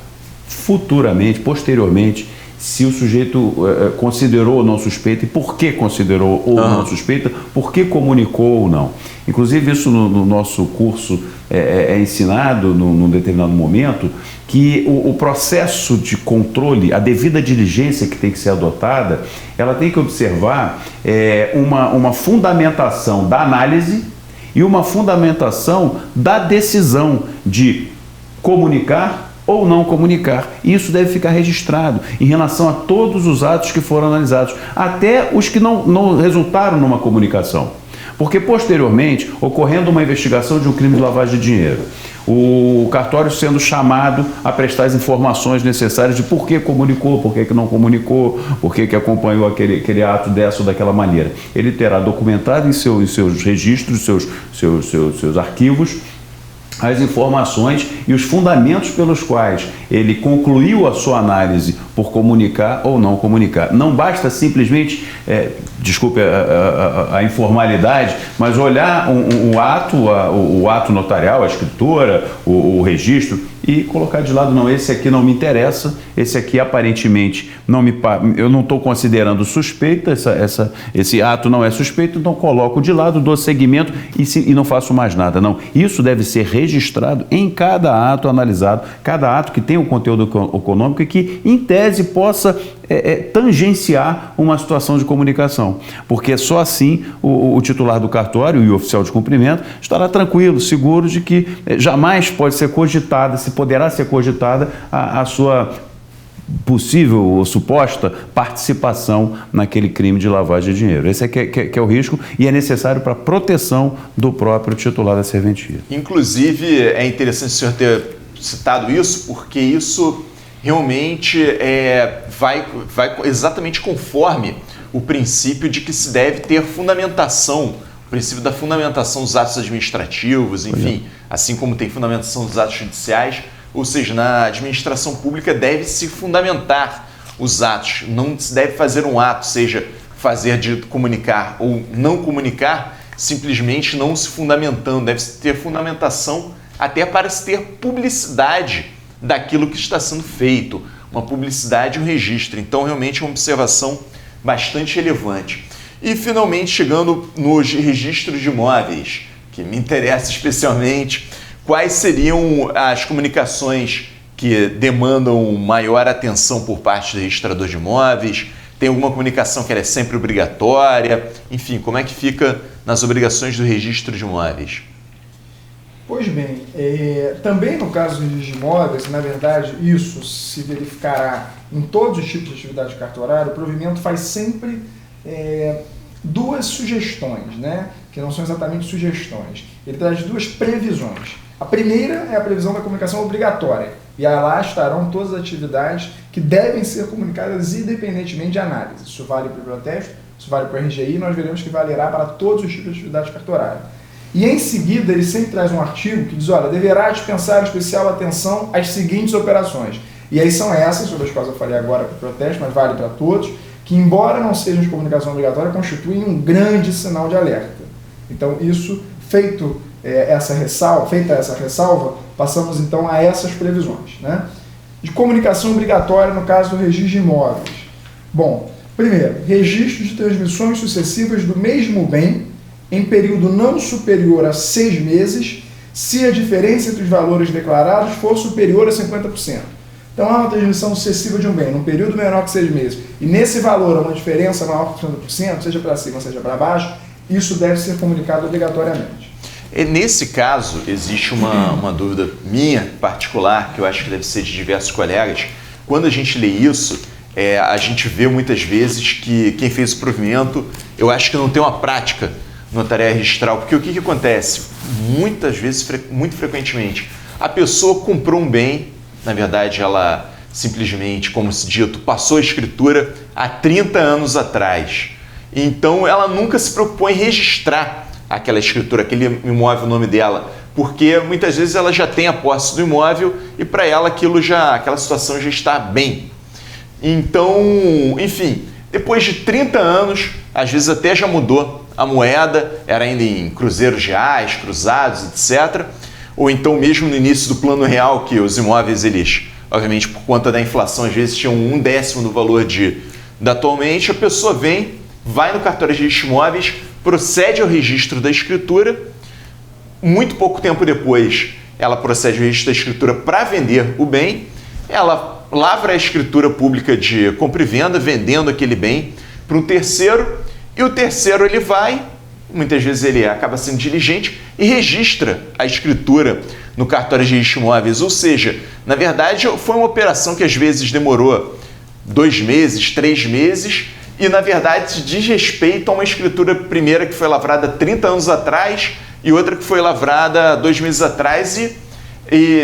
futuramente, posteriormente, se o sujeito considerou ou não suspeita e por que considerou ou não suspeita, por que comunicou ou não? Inclusive, isso no nosso curso é ensinado num determinado momento, que o processo de controle, a devida diligência que tem que ser adotada, ela tem que observar uma fundamentação da análise e uma fundamentação da decisão de comunicar ou não comunicar. Isso deve ficar registrado em relação a todos os atos que foram analisados, até os que não resultaram numa comunicação. Porque, posteriormente, ocorrendo uma investigação de um crime de lavagem de dinheiro, o cartório sendo chamado a prestar as informações necessárias de por que comunicou, por que não comunicou, por que acompanhou aquele ato dessa ou daquela maneira. Ele terá documentado em seus registros, seus arquivos, as informações e os fundamentos pelos quais ele concluiu a sua análise por comunicar ou não comunicar. Não basta simplesmente, desculpe a informalidade, mas olhar o ato notarial, a escritura, o registro, e colocar de lado: não, esse aqui não me interessa, esse aqui aparentemente eu não estou considerando suspeita, esse ato não é suspeito, então coloco de lado, dou seguimento e não faço mais nada. Não, isso deve ser registrado em cada ato analisado, cada ato que tem um conteúdo econômico e que, em tese, possa tangenciar uma situação de comunicação, porque só assim o titular do cartório e o oficial de cumprimento estará tranquilo, seguro de que jamais poderá ser cogitada a sua possível ou suposta participação naquele crime de lavagem de dinheiro. Esse que é o risco e é necessário para a proteção do próprio titular da serventia. Inclusive, é interessante o senhor ter citado isso, porque isso realmente vai exatamente conforme o princípio de que se deve ter fundamentação, o princípio da fundamentação dos atos administrativos, enfim, assim como tem fundamentação dos atos judiciais, ou seja, na administração pública deve-se fundamentar os atos, não se deve fazer um ato, seja fazer de comunicar ou não comunicar, simplesmente não se fundamentando, deve-se ter fundamentação até para se ter publicidade daquilo que está sendo feito, uma publicidade e um registro. Então, realmente é uma observação bastante relevante. E, finalmente, chegando nos registros de imóveis, que me interessa especialmente, quais seriam as comunicações que demandam maior atenção por parte do registrador de imóveis? Tem alguma comunicação que ela é sempre obrigatória? Enfim, como é que fica nas obrigações do registro de imóveis? Pois bem, também no caso do registro de imóveis, na verdade, isso se verificará em todos os tipos de atividade cartorária. O provimento faz sempre duas sugestões, né? Que não são exatamente sugestões. Ele traz duas previsões. A primeira é a previsão da comunicação obrigatória, e lá estarão todas as atividades que devem ser comunicadas independentemente de análise. Isso vale para o protesto, isso vale para o RGI, e nós veremos que valerá para todos os tipos de atividade cartorária. E em seguida, ele sempre traz um artigo que diz, olha, deverá dispensar especial atenção às seguintes operações. E aí são essas, sobre as quais eu falei agora para o protesto, mas vale para todos, que embora não sejam de comunicação obrigatória, constituem um grande sinal de alerta. Então, isso, feita essa ressalva, passamos então a essas previsões, né? De comunicação obrigatória no caso do registro de imóveis. Bom, primeiro, registro de transmissões sucessivas do mesmo bem em período não superior a 6 meses, se a diferença entre os valores declarados for superior a 50%. Então, há uma transmissão sucessiva de um bem num período menor que 6 meses, e nesse valor há uma diferença maior que 50%, seja para cima, seja para baixo, isso deve ser comunicado obrigatoriamente. Nesse caso, existe uma dúvida minha particular, que eu acho que deve ser de diversos colegas. Quando a gente lê isso, a gente vê muitas vezes que quem fez o provimento, eu acho que não tem uma prática notarial registral, porque o que acontece? Muitas vezes, muito frequentemente, a pessoa comprou um bem, na verdade ela simplesmente, como se dito, passou a escritura há 30 anos atrás. Então ela nunca se preocupou em registrar aquela escritura, aquele imóvel, o nome dela, porque muitas vezes ela já tem a posse do imóvel e para ela aquela situação já está bem. Então, enfim, depois de 30 anos, às vezes até já mudou a moeda, era ainda em cruzeiros reais, cruzados, etc. Ou então mesmo no início do plano real, que os imóveis, eles, obviamente por conta da inflação, às vezes tinham 1/10 do valor da atualmente, a pessoa vai no cartório de registro de imóveis, procede ao registro da escritura, muito pouco tempo depois ela procede ao registro da escritura para vender o bem, ela lavra a escritura pública de compra e venda, vendendo aquele bem para um terceiro, e o terceiro ele vai, muitas vezes ele acaba sendo diligente e registra a escritura no cartório de registro de imóveis, ou seja, na verdade foi uma operação que às vezes demorou 2 meses, 3 meses, e, na verdade, diz respeito a uma escritura primeira que foi lavrada 30 anos atrás e outra que foi lavrada 2 meses atrás e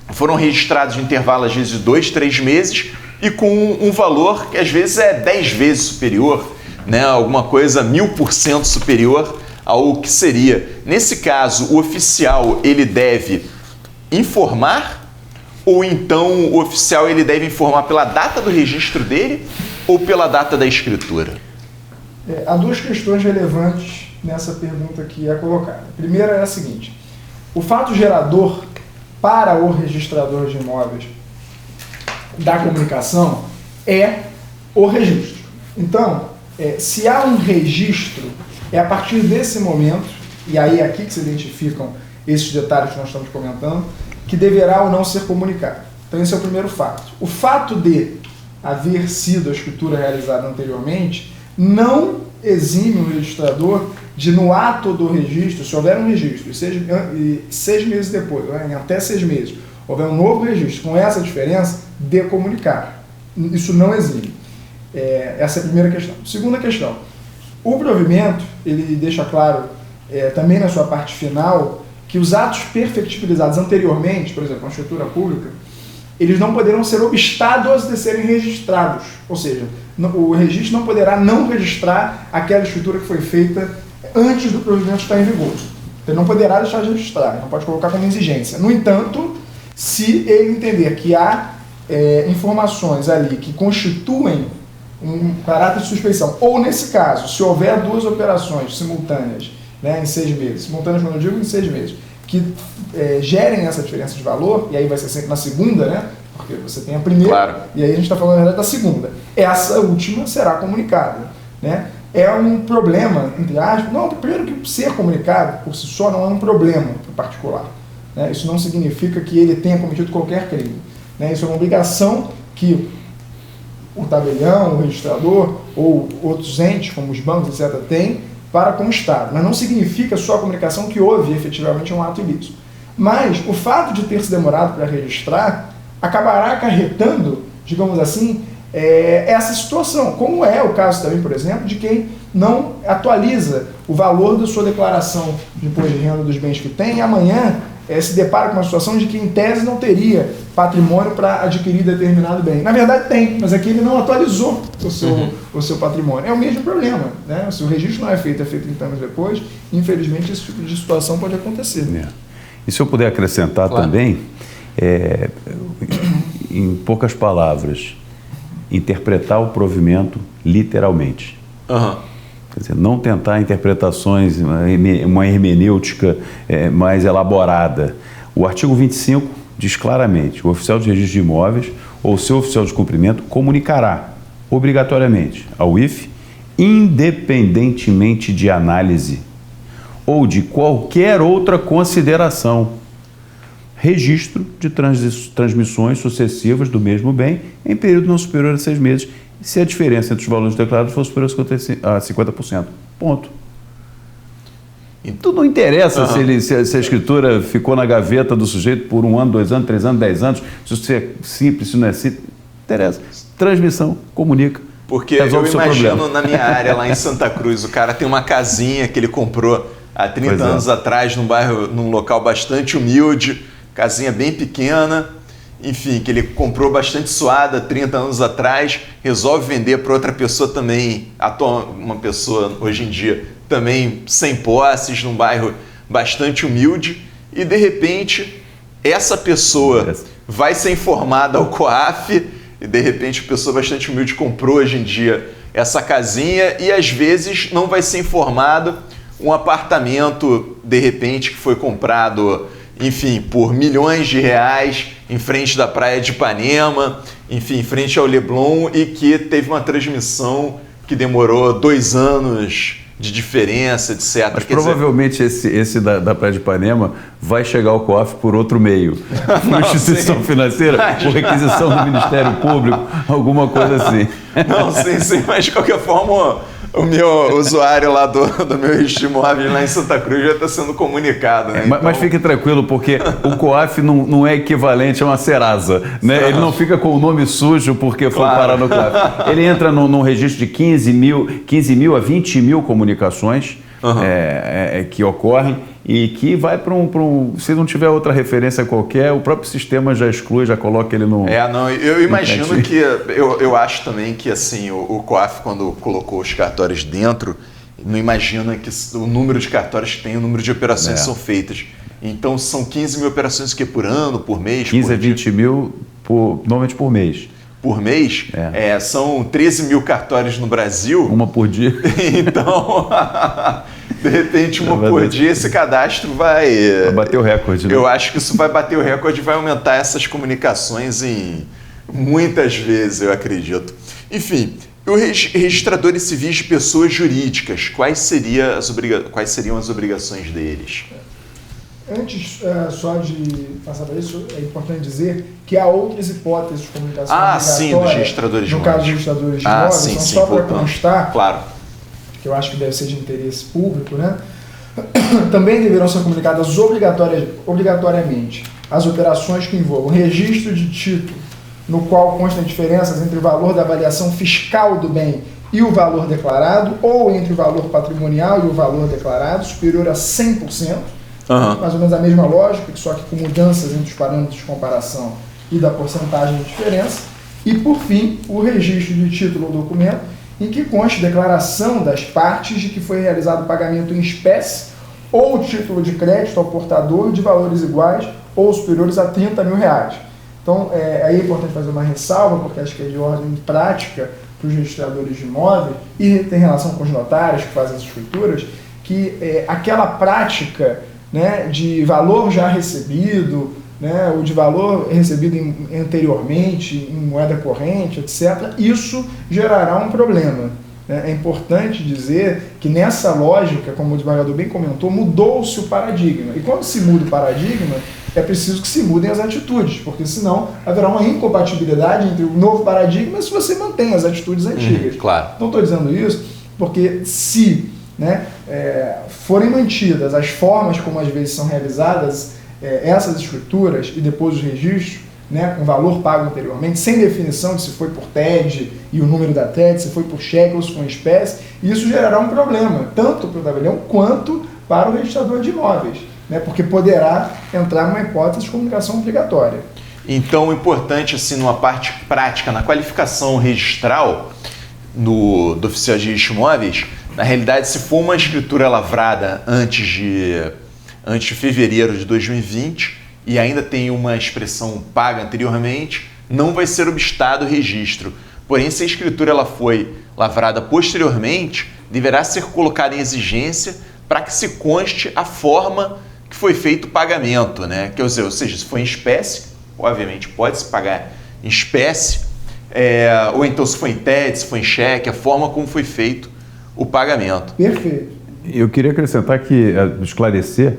foram registrados em intervalo, às vezes, de 2, 3 meses e com um valor que, às vezes, é 10 vezes superior, né? Alguma coisa 1000% superior ao que seria. Nesse caso, o oficial ele deve informar ou então o oficial ele deve informar pela data do registro dele ou pela data da escritura? Há duas questões relevantes nessa pergunta que é colocada. A primeira é a seguinte: o fato gerador para o registrador de imóveis da comunicação é o registro. Então, se há um registro, é a partir desse momento, e aí é aqui que se identificam esses detalhes que nós estamos comentando, que deverá ou não ser comunicado. Então esse é o primeiro fato. O fato de haver sido a escritura realizada anteriormente não exime o registrador de, no ato do registro, se houver um registro e 6 meses depois, em até 6 meses, houver um novo registro com essa diferença, de comunicar. Isso não exime. Essa é a primeira questão. Segunda questão, o provimento, ele deixa claro também na sua parte final que os atos perfectibilizados anteriormente, por exemplo, a escritura pública, eles não poderão ser obstados de serem registrados. Ou seja, o registro não poderá não registrar aquela escritura que foi feita antes do provimento estar em vigor. Ele não poderá deixar de registrar, não pode colocar como exigência. No entanto, se ele entender que há informações ali que constituem um caráter de suspeição, ou nesse caso, se houver 2 operações simultâneas, né, em 6 meses, simultâneas quando eu digo em 6 meses, que gerem essa diferença de valor, e aí vai ser sempre na segunda, né? Porque você tem a primeira, claro, e aí a gente está falando na verdade da segunda. Essa última será comunicada, né? É um problema, entre aspas, não, primeiro que ser comunicado por si só não é um problema particular, né? Isso não significa que ele tenha cometido qualquer crime, né? Isso é uma obrigação que o tabelião, o registrador ou outros entes, como os bancos, etc., têm para com o Estado. Mas não significa só a comunicação que houve efetivamente um ato ilícito. Mas o fato de ter se demorado para registrar acabará acarretando, digamos assim, essa situação, como é o caso também, por exemplo, de quem não atualiza o valor da sua declaração de imposto de renda dos bens que tem e amanhã se depara com uma situação de que, em tese, não teria patrimônio para adquirir determinado bem. Na verdade, tem, mas é que ele não atualizou o seu patrimônio. É o mesmo problema, né? Se o registro não é feito 30 anos depois, infelizmente, esse tipo de situação pode acontecer. E se eu puder acrescentar também, em poucas palavras, interpretar o provimento literalmente. Quer dizer, não tentar interpretações, uma hermenêutica mais elaborada. O artigo 25 diz claramente: o oficial de registro de imóveis ou seu oficial de cumprimento comunicará obrigatoriamente ao IFE, independentemente de análise ou de qualquer outra consideração, registro de transmissões sucessivas do mesmo bem em período não superior a 6 meses, se a diferença entre os valores declarados for superior a 50%. Ponto. Então não interessa se a escritura ficou na gaveta do sujeito por 1 ano, 2 anos, 3 anos, 10 anos, se isso é simples, se não é simples. Não interessa. Transmissão, comunica. Porque eu imagino na minha área, lá em Santa Cruz, o cara tem uma casinha que ele comprou há 30 anos atrás, num bairro, num local bastante humilde, casinha bem pequena, enfim, que ele comprou bastante suada 30 anos atrás, resolve vender para outra pessoa também, uma pessoa hoje em dia também sem posses, num bairro bastante humilde, e de repente essa pessoa vai ser informada ao COAF, e de repente a pessoa bastante humilde comprou hoje em dia essa casinha e às vezes não vai ser informado um apartamento, de repente, que foi comprado, enfim, por milhões de reais em frente da praia de Ipanema, enfim, em frente ao Leblon, e que teve uma transmissão que demorou 2 anos de diferença, etc. Mas provavelmente esse da praia de Ipanema vai chegar ao COAF por outro meio. Uma instituição financeira, por requisição do Ministério Público, alguma coisa assim. Não, sim, mas de qualquer forma, o meu usuário lá do meu registro de imóveis lá em Santa Cruz já está sendo comunicado, né? Mas fique tranquilo, porque o COAF não é equivalente a uma Serasa, né? Ele não fica com o nome sujo porque foi parar no COAF. Ele entra num registro de 15 mil a 20 mil comunicações que ocorrem e que vai para se não tiver outra referência qualquer, o próprio sistema já exclui, já coloca ele no... eu imagino que, eu acho também que assim, o COAF, quando colocou os cartórios dentro, não imagina que o número de cartórios que tem, o número de operações que são feitas. Então são 15 mil operações que por ano, por mês? 15 a 20 mil, normalmente por mês. Por mês? São 13 mil cartórios no Brasil. Uma por dia. Então, de repente, uma por dia, esse cadastro vai bater o recorde, né? Eu acho que isso vai bater o recorde e vai aumentar essas comunicações em muitas vezes, eu acredito. Enfim, os registradores civis de pessoas jurídicas, quais seriam as obrigações deles? Antes só de passar para isso, é importante dizer que há outras hipóteses de comunicação obrigatória. Sim, dos registradores de imóveis. No caso dos registradores de imóveis, só para constar, que eu acho que deve ser de interesse público, né? Também deverão ser comunicadas obrigatoriamente as operações que envolvam registro de título, no qual constam diferenças entre o valor da avaliação fiscal do bem e o valor declarado, ou entre o valor patrimonial e o valor declarado, superior a 100%. Mais ou menos a mesma lógica, só que com mudanças entre os parâmetros de comparação e da porcentagem de diferença. E, por fim, o registro de título ou documento em que conste declaração das partes de que foi realizado pagamento em espécie ou título de crédito ao portador de valores iguais ou superiores a 30 mil reais. Então, aí é importante fazer uma ressalva, porque acho que é de ordem prática para os registradores de imóveis e tem relação com os notários que fazem as escrituras, que aquela prática, né, de valor já recebido, né, ou de valor recebido anteriormente, em moeda corrente, etc., isso gerará um problema. É importante dizer que nessa lógica, como o desembargador bem comentou, mudou-se o paradigma. E quando se muda o paradigma, é preciso que se mudem as atitudes, porque senão haverá uma incompatibilidade entre o novo paradigma se você mantém as atitudes antigas. Claro. Não estou dizendo isso porque se forem mantidas as formas como às vezes são realizadas essas escrituras e depois os registros, com valor pago anteriormente, sem definição de se foi por TED e o número da TED, se foi por cheque ou se foi em espécie, isso gerará um problema, tanto para o tabelião quanto para o registrador de imóveis, porque poderá entrar numa hipótese de comunicação obrigatória. Então, o importante, assim, numa parte prática, na qualificação registral do oficial de registro de imóveis, na realidade, se for uma escritura lavrada antes de fevereiro de 2020 e ainda tem uma expressão paga anteriormente, não vai ser obstado o registro. Porém, se a escritura ela foi lavrada posteriormente, deverá ser colocada em exigência para que se conste a forma que foi feito o pagamento, ou seja, se foi em espécie, obviamente pode-se pagar em espécie, ou então se foi em TED, se foi em cheque, a forma como foi feito o pagamento. Perfeito. Eu queria acrescentar que, esclarecer,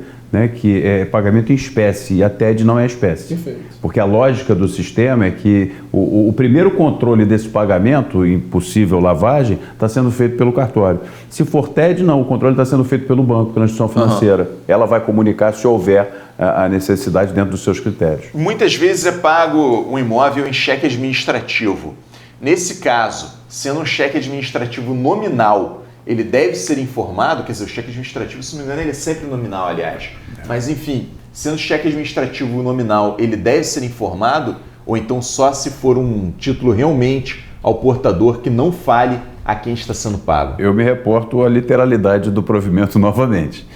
que é pagamento em espécie e a TED não é espécie. Perfeito. Porque a lógica do sistema é que o primeiro controle desse pagamento, em possível lavagem, está sendo feito pelo cartório. Se for TED, não, o controle está sendo feito pelo banco, pela instituição financeira. Ela vai comunicar se houver a necessidade dentro dos seus critérios. Muitas vezes é pago um imóvel em cheque administrativo. Nesse caso, sendo um cheque administrativo nominal, ele deve ser informado, quer dizer, o cheque administrativo, se não me engano, ele é sempre nominal, aliás. Mas, enfim, sendo cheque administrativo nominal, ele deve ser informado, ou então só se for um título realmente ao portador que não fale a quem está sendo pago. Eu me reporto à literalidade do provimento novamente,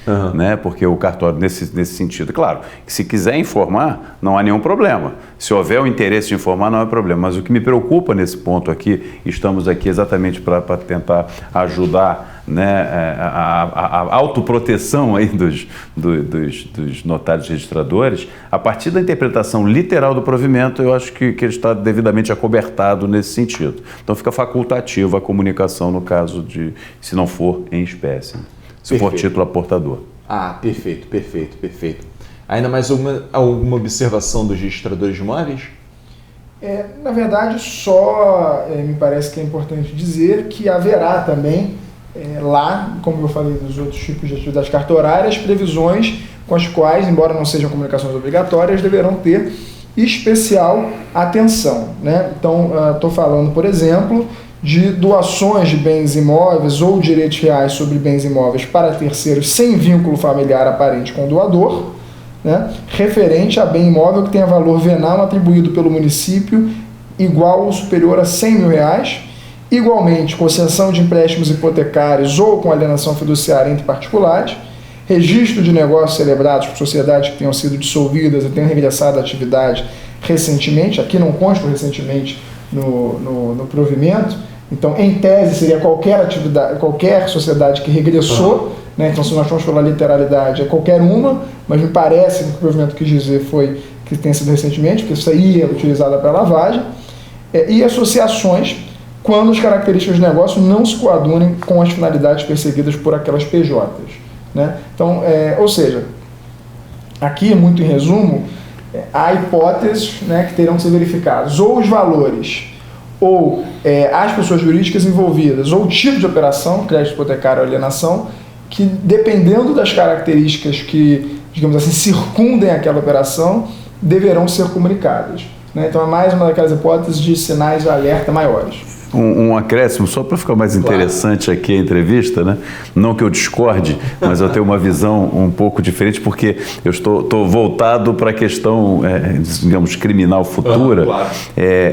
porque o cartório, nesse sentido, claro, que se quiser informar, não há nenhum problema. Se houver o interesse de informar, não é problema. Mas o que me preocupa nesse ponto aqui, estamos aqui exatamente para tentar ajudar a autoproteção aí dos notários registradores, a partir da interpretação literal do provimento, eu acho que ele está devidamente acobertado nesse sentido. Então fica facultativa a comunicação no caso de, se não for em espécie, se for título a portador. Ah, perfeito. Ainda mais alguma observação dos registradores de imóveis? Na verdade, só me parece que é importante dizer que haverá também lá, como eu falei dos outros tipos de atividades cartorárias, previsões com as quais, embora não sejam comunicações obrigatórias, deverão ter especial atenção. Então, estou falando, por exemplo, de doações de bens imóveis ou direitos reais sobre bens imóveis para terceiros sem vínculo familiar aparente com o doador, referente a bem imóvel que tenha valor venal atribuído pelo município igual ou superior a R$100 mil, igualmente concessão de empréstimos hipotecários ou com alienação fiduciária entre particulares, registro de negócios celebrados por sociedades que tenham sido dissolvidas e tenham regressado à atividade recentemente, aqui não consta recentemente no provimento, então em tese seria qualquer atividade, qualquer sociedade que regressou, então se nós formos falar literalidade é qualquer uma, mas me parece que o provimento quis dizer foi que tenha sido recentemente, porque isso aí é utilizada para lavagem, e associações quando as características de negócio não se coadunem com as finalidades perseguidas por aquelas PJs. Então, ou seja, aqui, muito em resumo, há hipóteses que terão que ser verificadas, ou os valores, ou as pessoas jurídicas envolvidas, ou o tipo de operação, crédito hipotecário ou alienação, que dependendo das características que, digamos assim, circundem aquela operação, deverão ser comunicadas. Então, é mais uma daquelas hipóteses de sinais de alerta maiores. Um acréscimo, só para ficar mais interessante aqui a entrevista, não que eu discorde, mas eu tenho uma visão um pouco diferente, porque eu estou voltado para a questão, digamos, criminal futura.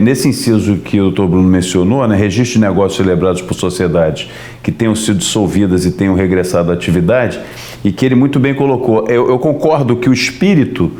Nesse inciso que o Dr. Bruno mencionou, registro de negócios celebrados por sociedades que tenham sido dissolvidas e tenham regressado à atividade, e que ele muito bem colocou. Eu concordo que o espírito,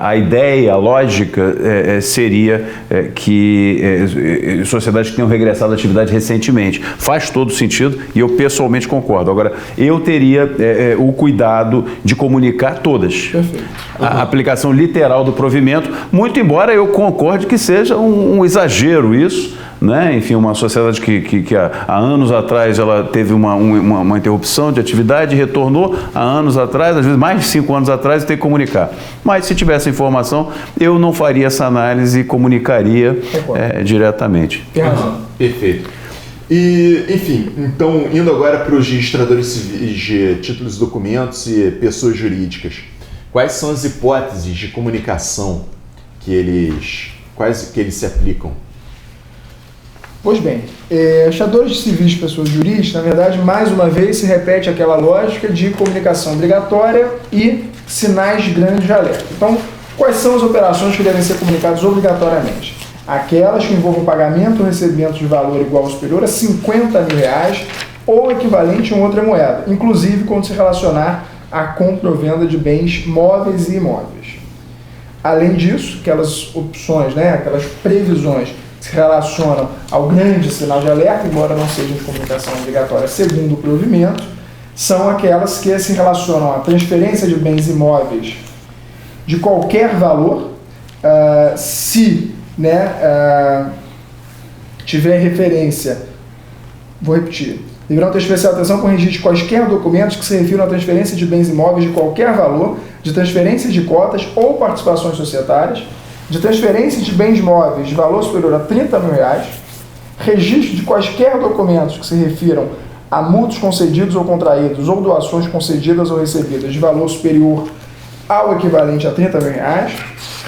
a ideia, a lógica seria que sociedades que tenham regressado à atividade recentemente. Faz todo sentido e eu pessoalmente concordo. Agora, eu teria o cuidado de comunicar todas. Perfeito. A aplicação literal do provimento, muito embora eu concorde que seja um exagero isso, né? Enfim, uma sociedade que há anos atrás ela teve uma interrupção de atividade, retornou há anos atrás, às vezes mais de 5 anos atrás, e tem que comunicar. Mas se tivesse informação, eu não faria essa análise e comunicaria diretamente. Perfeito. E, enfim, então, indo agora para os registradores civis de títulos e documentos e pessoas jurídicas, quais são as hipóteses de comunicação que eles se aplicam? Pois bem, registradores civis de pessoas jurídicas, na verdade, mais uma vez se repete aquela lógica de comunicação obrigatória e sinais grandes de alerta. Então, quais são as operações que devem ser comunicadas obrigatoriamente? Aquelas que envolvam pagamento ou recebimento de valor igual ou superior a R$50 mil ou equivalente em outra moeda, inclusive quando se relacionar à compra ou venda de bens móveis e imóveis. Além disso, aquelas opções, aquelas previsões que se relacionam ao grande sinal de alerta, embora não sejam de comunicação obrigatória segundo o provimento, são aquelas que se relacionam à transferência de bens imóveis de qualquer valor, se tiver referência, vou repetir, deverão ter especial atenção com o registro de quaisquer documentos que se refiram à transferência de bens imóveis de qualquer valor, de transferência de cotas ou participações societárias, de transferência de bens móveis de valor superior a R$30 mil, registro de quaisquer documentos que se refiram a mútuos concedidos ou contraídos ou doações concedidas ou recebidas de valor superior ao equivalente a R$30 mil,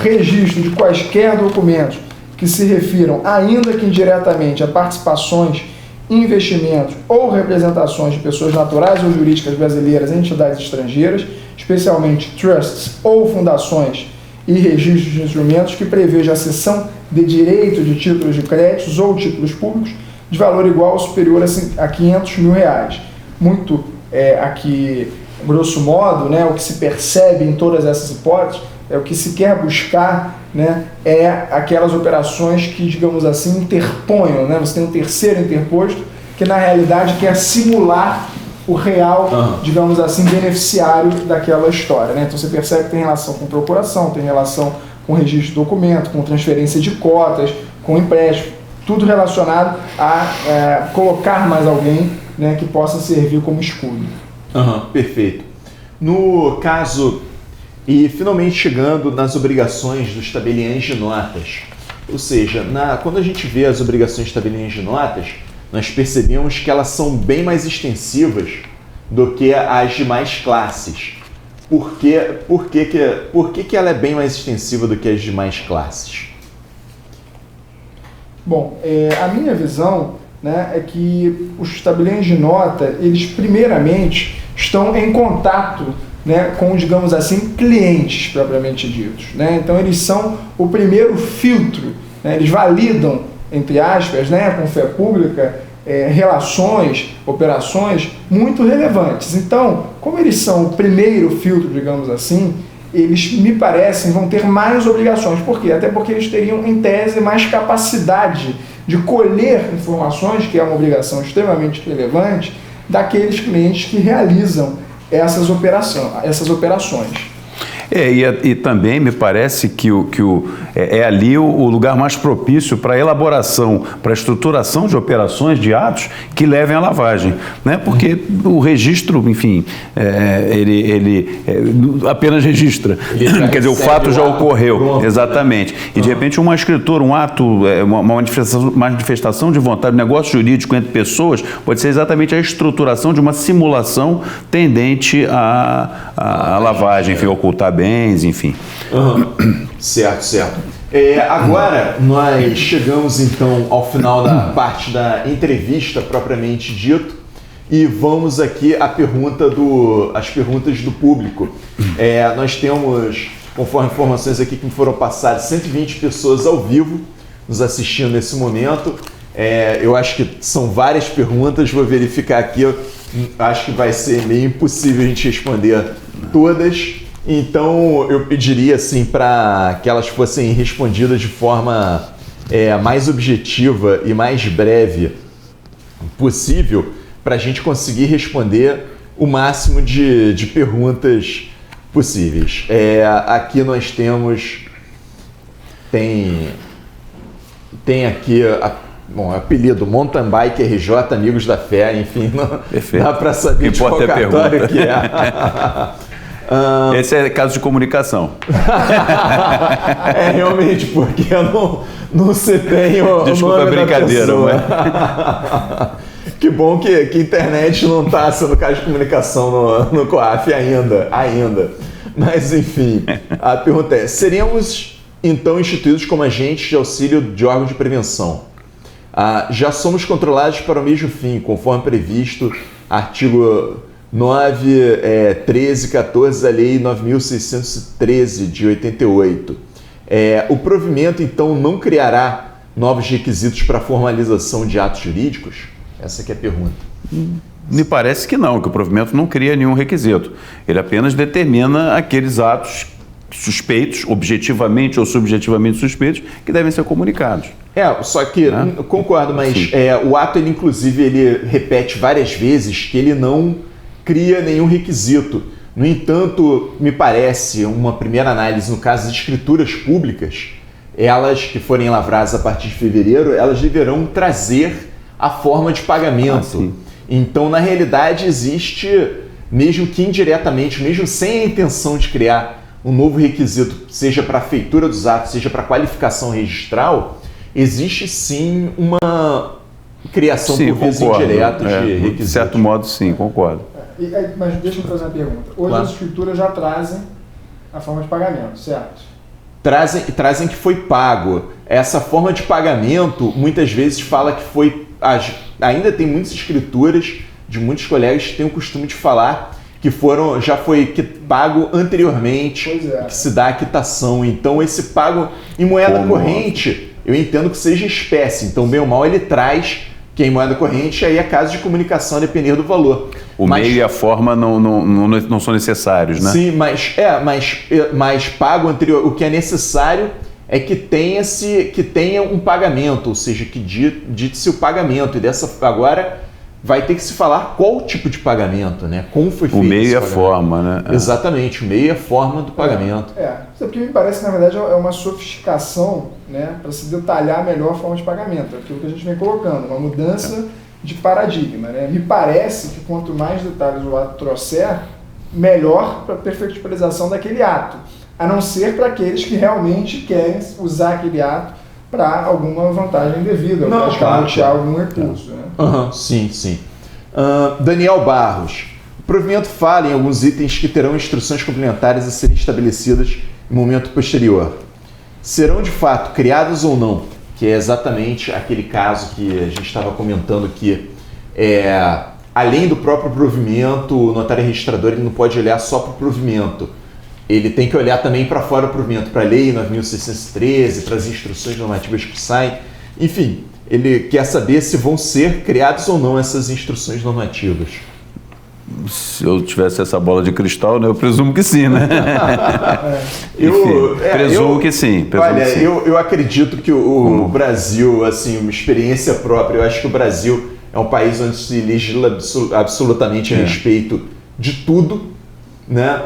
registro de quaisquer documentos que se refiram, ainda que indiretamente, a participações, investimentos ou representações de pessoas naturais ou jurídicas brasileiras em entidades estrangeiras, especialmente trusts ou fundações, e registros de instrumentos que preveja a cessão de direito de títulos de créditos ou títulos públicos de valor igual ou superior a R$500 mil. Muito aqui, grosso modo, o que se percebe em todas essas hipóteses, o que se quer buscar, é aquelas operações que, digamos assim, interponham, Você tem um terceiro interposto que, na realidade, quer simular o real, digamos assim, beneficiário daquela história, Então, você percebe que tem relação com procuração, tem relação com registro de documento, com transferência de cotas, com empréstimo, tudo relacionado a colocar mais alguém, que possa servir como escudo. Perfeito. No caso... E, finalmente, chegando nas obrigações dos tabeliães de notas. Ou seja, quando a gente vê as obrigações de tabeliães de notas, nós percebemos que elas são bem mais extensivas do que as demais classes. Por que ela é bem mais extensiva do que as demais classes? Bom, a minha visão é que os tabeliães de nota, eles primeiramente estão em contato com, digamos assim, clientes propriamente ditos. Então, eles são o primeiro filtro, eles validam, entre aspas, com fé pública, relações, operações muito relevantes. Então, como eles são o primeiro filtro, digamos assim, eles, me parecem, vão ter mais obrigações. Por quê? Até porque eles teriam, em tese, mais capacidade de colher informações, que é uma obrigação extremamente relevante, daqueles clientes que realizam essas operações. E também me parece que é ali o lugar mais propício para a elaboração, para a estruturação de operações, de atos que levem à lavagem, Porque o registro, enfim, ele apenas registra, quer dizer, o fato já ocorreu, pronto, exatamente. E de repente uma escritura, um ato, uma manifestação de vontade, um negócio jurídico entre pessoas, pode ser exatamente a estruturação de uma simulação tendente à lavagem, enfim, ocultar bens, enfim. Certo. Agora nós chegamos então ao final da parte da entrevista propriamente dito e vamos aqui às perguntas do público. Nós temos, conforme informações aqui que me foram passadas, 120 pessoas ao vivo nos assistindo nesse momento. Eu acho que são várias perguntas, vou verificar aqui, acho que vai ser meio impossível a gente responder todas. Então, eu pediria assim, para que elas fossem respondidas de forma mais objetiva e mais breve possível, para a gente conseguir responder o máximo de perguntas possíveis. Aqui nós temos... Tem aqui bom, apelido Mountain Bike RJ, Amigos da Fé, enfim, não dá para saber de qual cartório que é. Esse é caso de comunicação. É realmente, porque eu não se tem o Desculpa nome a brincadeira, da pessoa. Que bom que a internet não está sendo caso de comunicação no COAF ainda. Mas, enfim, a pergunta é, seríamos, então, instituídos como agentes de auxílio de órgãos de prevenção? Já somos controlados para o mesmo fim, conforme previsto, artigo 9, 13, 14 da Lei 9.613, de 88. O provimento, então, não criará novos requisitos para a formalização de atos jurídicos? Essa aqui é a pergunta. Me parece que não, que o provimento não cria nenhum requisito. Ele apenas determina aqueles atos suspeitos, objetivamente ou subjetivamente suspeitos, que devem ser comunicados. Só que, concordo, mas o ato, ele inclusive, ele repete várias vezes que ele não cria nenhum requisito. No entanto, me parece, uma primeira análise, no caso das escrituras públicas, elas que forem lavradas a partir de fevereiro, elas deverão trazer a forma de pagamento. Então, na realidade, existe, mesmo que indiretamente, mesmo sem a intenção de criar um novo requisito, seja para a feitura dos atos, seja para a qualificação registral, existe sim uma criação por vias indiretas de requisitos. De certo modo, sim, concordo. Mas deixa eu fazer uma pergunta. Hoje as escrituras já trazem a forma de pagamento, certo? Trazem que foi pago. Essa forma de pagamento, muitas vezes, fala que foi... Ainda tem muitas escrituras de muitos colegas que têm o costume de falar que já foi pago anteriormente, que se dá a quitação. Então, esse pago em moeda corrente, eu entendo que seja espécie. Então, bem ou mal, ele traz que é em moeda corrente, aí é caso de comunicação a depender do valor. O meio e a forma não são necessários, né? Sim, mas pago anterior, o que é necessário é que tenha um pagamento, ou seja, que dite-se o pagamento. E agora vai ter que se falar qual tipo de pagamento, né? Como foi feito o meio esse e a pagamento. Forma, né? Exatamente, o meio e a forma do pagamento. Isso porque me parece que, na verdade, é uma sofisticação, né, para se detalhar melhor a forma de pagamento. É aquilo que a gente vem colocando, uma mudança de paradigma, né? Me parece que quanto mais detalhes o ato trouxer, melhor para a perfectibilização daquele ato. A não ser para aqueles que realmente querem usar aquele ato para alguma vantagem devida, ou para escamotear algum recurso. Né? Sim. Daniel Barros. O provimento fala em alguns itens que terão instruções complementares a serem estabelecidas em momento posterior. Serão de fato criados ou não? Que é exatamente aquele caso que a gente estava comentando que além do próprio provimento, o notário registrador ele não pode olhar só para o provimento. Ele tem que olhar também para fora do provimento, para a Lei 9.613, para as instruções normativas que saem. Enfim, ele quer saber se vão ser criadas ou não essas instruções normativas. Se eu tivesse essa bola de cristal, né, eu presumo que sim, né? Presumo que sim. Eu acredito que o Brasil, assim, uma experiência própria, eu acho que o Brasil é um país onde se legisla absolutamente a respeito de tudo, né?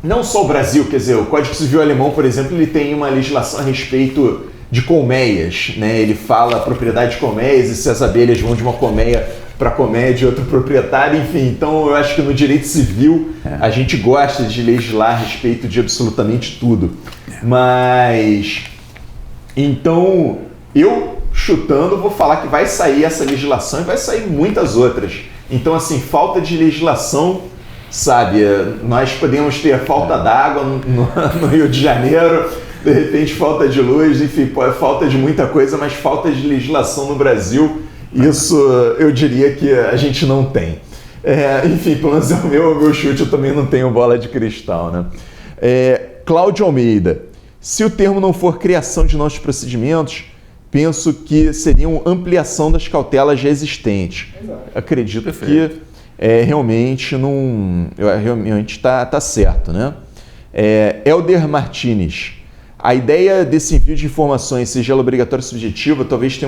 Não só o Brasil, quer dizer, o Código Civil alemão, por exemplo, ele tem uma legislação a respeito de colmeias, né? Ele fala a propriedade de colmeias e se as abelhas vão de uma colmeia para a colmeia de outro proprietário, enfim. Então, eu acho que no direito civil a gente gosta de legislar a respeito de absolutamente tudo. Mas, então, eu chutando vou falar que vai sair essa legislação e vai sair muitas outras. Então, assim, falta de legislação, sabe, nós podemos ter falta d'água no Rio de Janeiro, de repente falta de luz, enfim, falta de muita coisa, mas falta de legislação no Brasil, isso eu diria que a gente não tem. Enfim, pelo menos é o meu chute, eu também não tenho bola de cristal, né? Cláudio Almeida, se o termo não for criação de novos procedimentos, penso que seriam ampliação das cautelas já existentes. Exato. Acredito Perfeito. Que realmente está certo, né? Helder Martínez, a ideia desse envio de informações, seja ela obrigatória ou subjetiva, talvez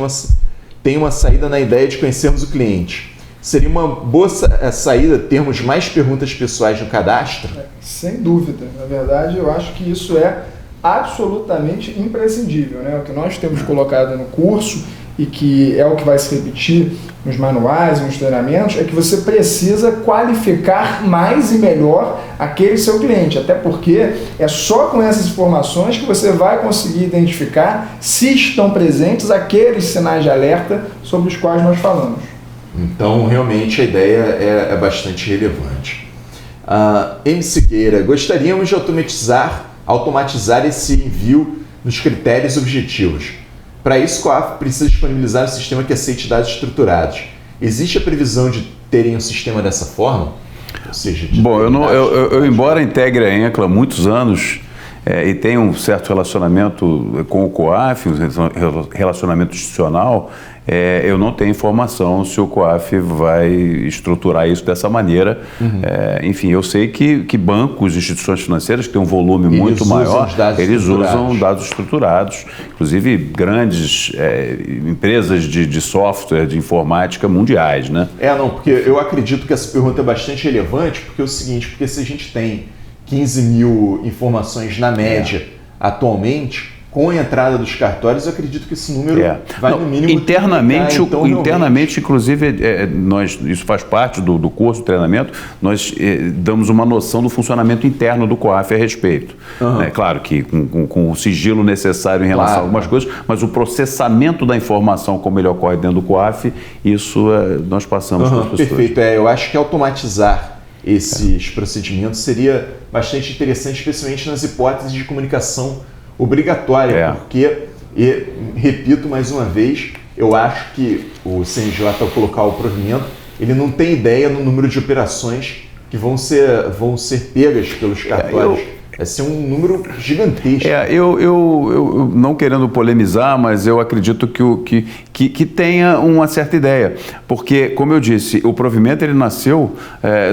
tenha uma saída na ideia de conhecermos o cliente. Seria uma boa saída termos mais perguntas pessoais no cadastro? Sem dúvida. Na verdade, eu acho que isso é absolutamente imprescindível, né? O que nós temos colocado no curso e que é o que vai se repetir nos manuais e nos treinamentos, é que você precisa qualificar mais e melhor aquele seu cliente, até porque é só com essas informações que você vai conseguir identificar se estão presentes aqueles sinais de alerta sobre os quais nós falamos. Então, realmente, a ideia é bastante relevante. MC Siqueira, gostaríamos de automatizar esse envio nos critérios objetivos. Para isso, o COAF precisa disponibilizar um sistema que aceite dados estruturados. Existe a previsão de terem um sistema dessa forma? Ou seja, bom, eu embora integre a ENCLA há muitos anos e tenha um certo relacionamento com o COAF, um relacionamento institucional, eu não tenho informação se o COAF vai estruturar isso dessa maneira. Enfim, eu sei que bancos, instituições financeiras que têm um volume muito maior, eles usam dados estruturados, inclusive grandes empresas de software, de informática mundiais, né? Porque eu acredito que essa pergunta é bastante relevante, porque é o seguinte, porque se a gente tem 15 mil informações na média atualmente, com a entrada dos cartórios, eu acredito que esse número vai no mínimo... Internamente, inclusive, isso faz parte do curso de treinamento, nós damos uma noção do funcionamento interno do COAF a respeito. Claro que com o sigilo necessário em relação a algumas coisas, mas o processamento da informação, como ele ocorre dentro do COAF, isso nós passamos para as pessoas. Perfeito. Eu acho que automatizar esses procedimentos seria bastante interessante, especialmente nas hipóteses de comunicação obrigatória, porque, repito mais uma vez, eu acho que o CNJ, ao colocar o provimento, ele não tem ideia no número de operações que vão ser pegas pelos cartórios. Vai ser um número gigantesco. Eu não querendo polemizar, mas eu acredito que tenha uma certa ideia. Porque, como eu disse, o provimento ele nasceu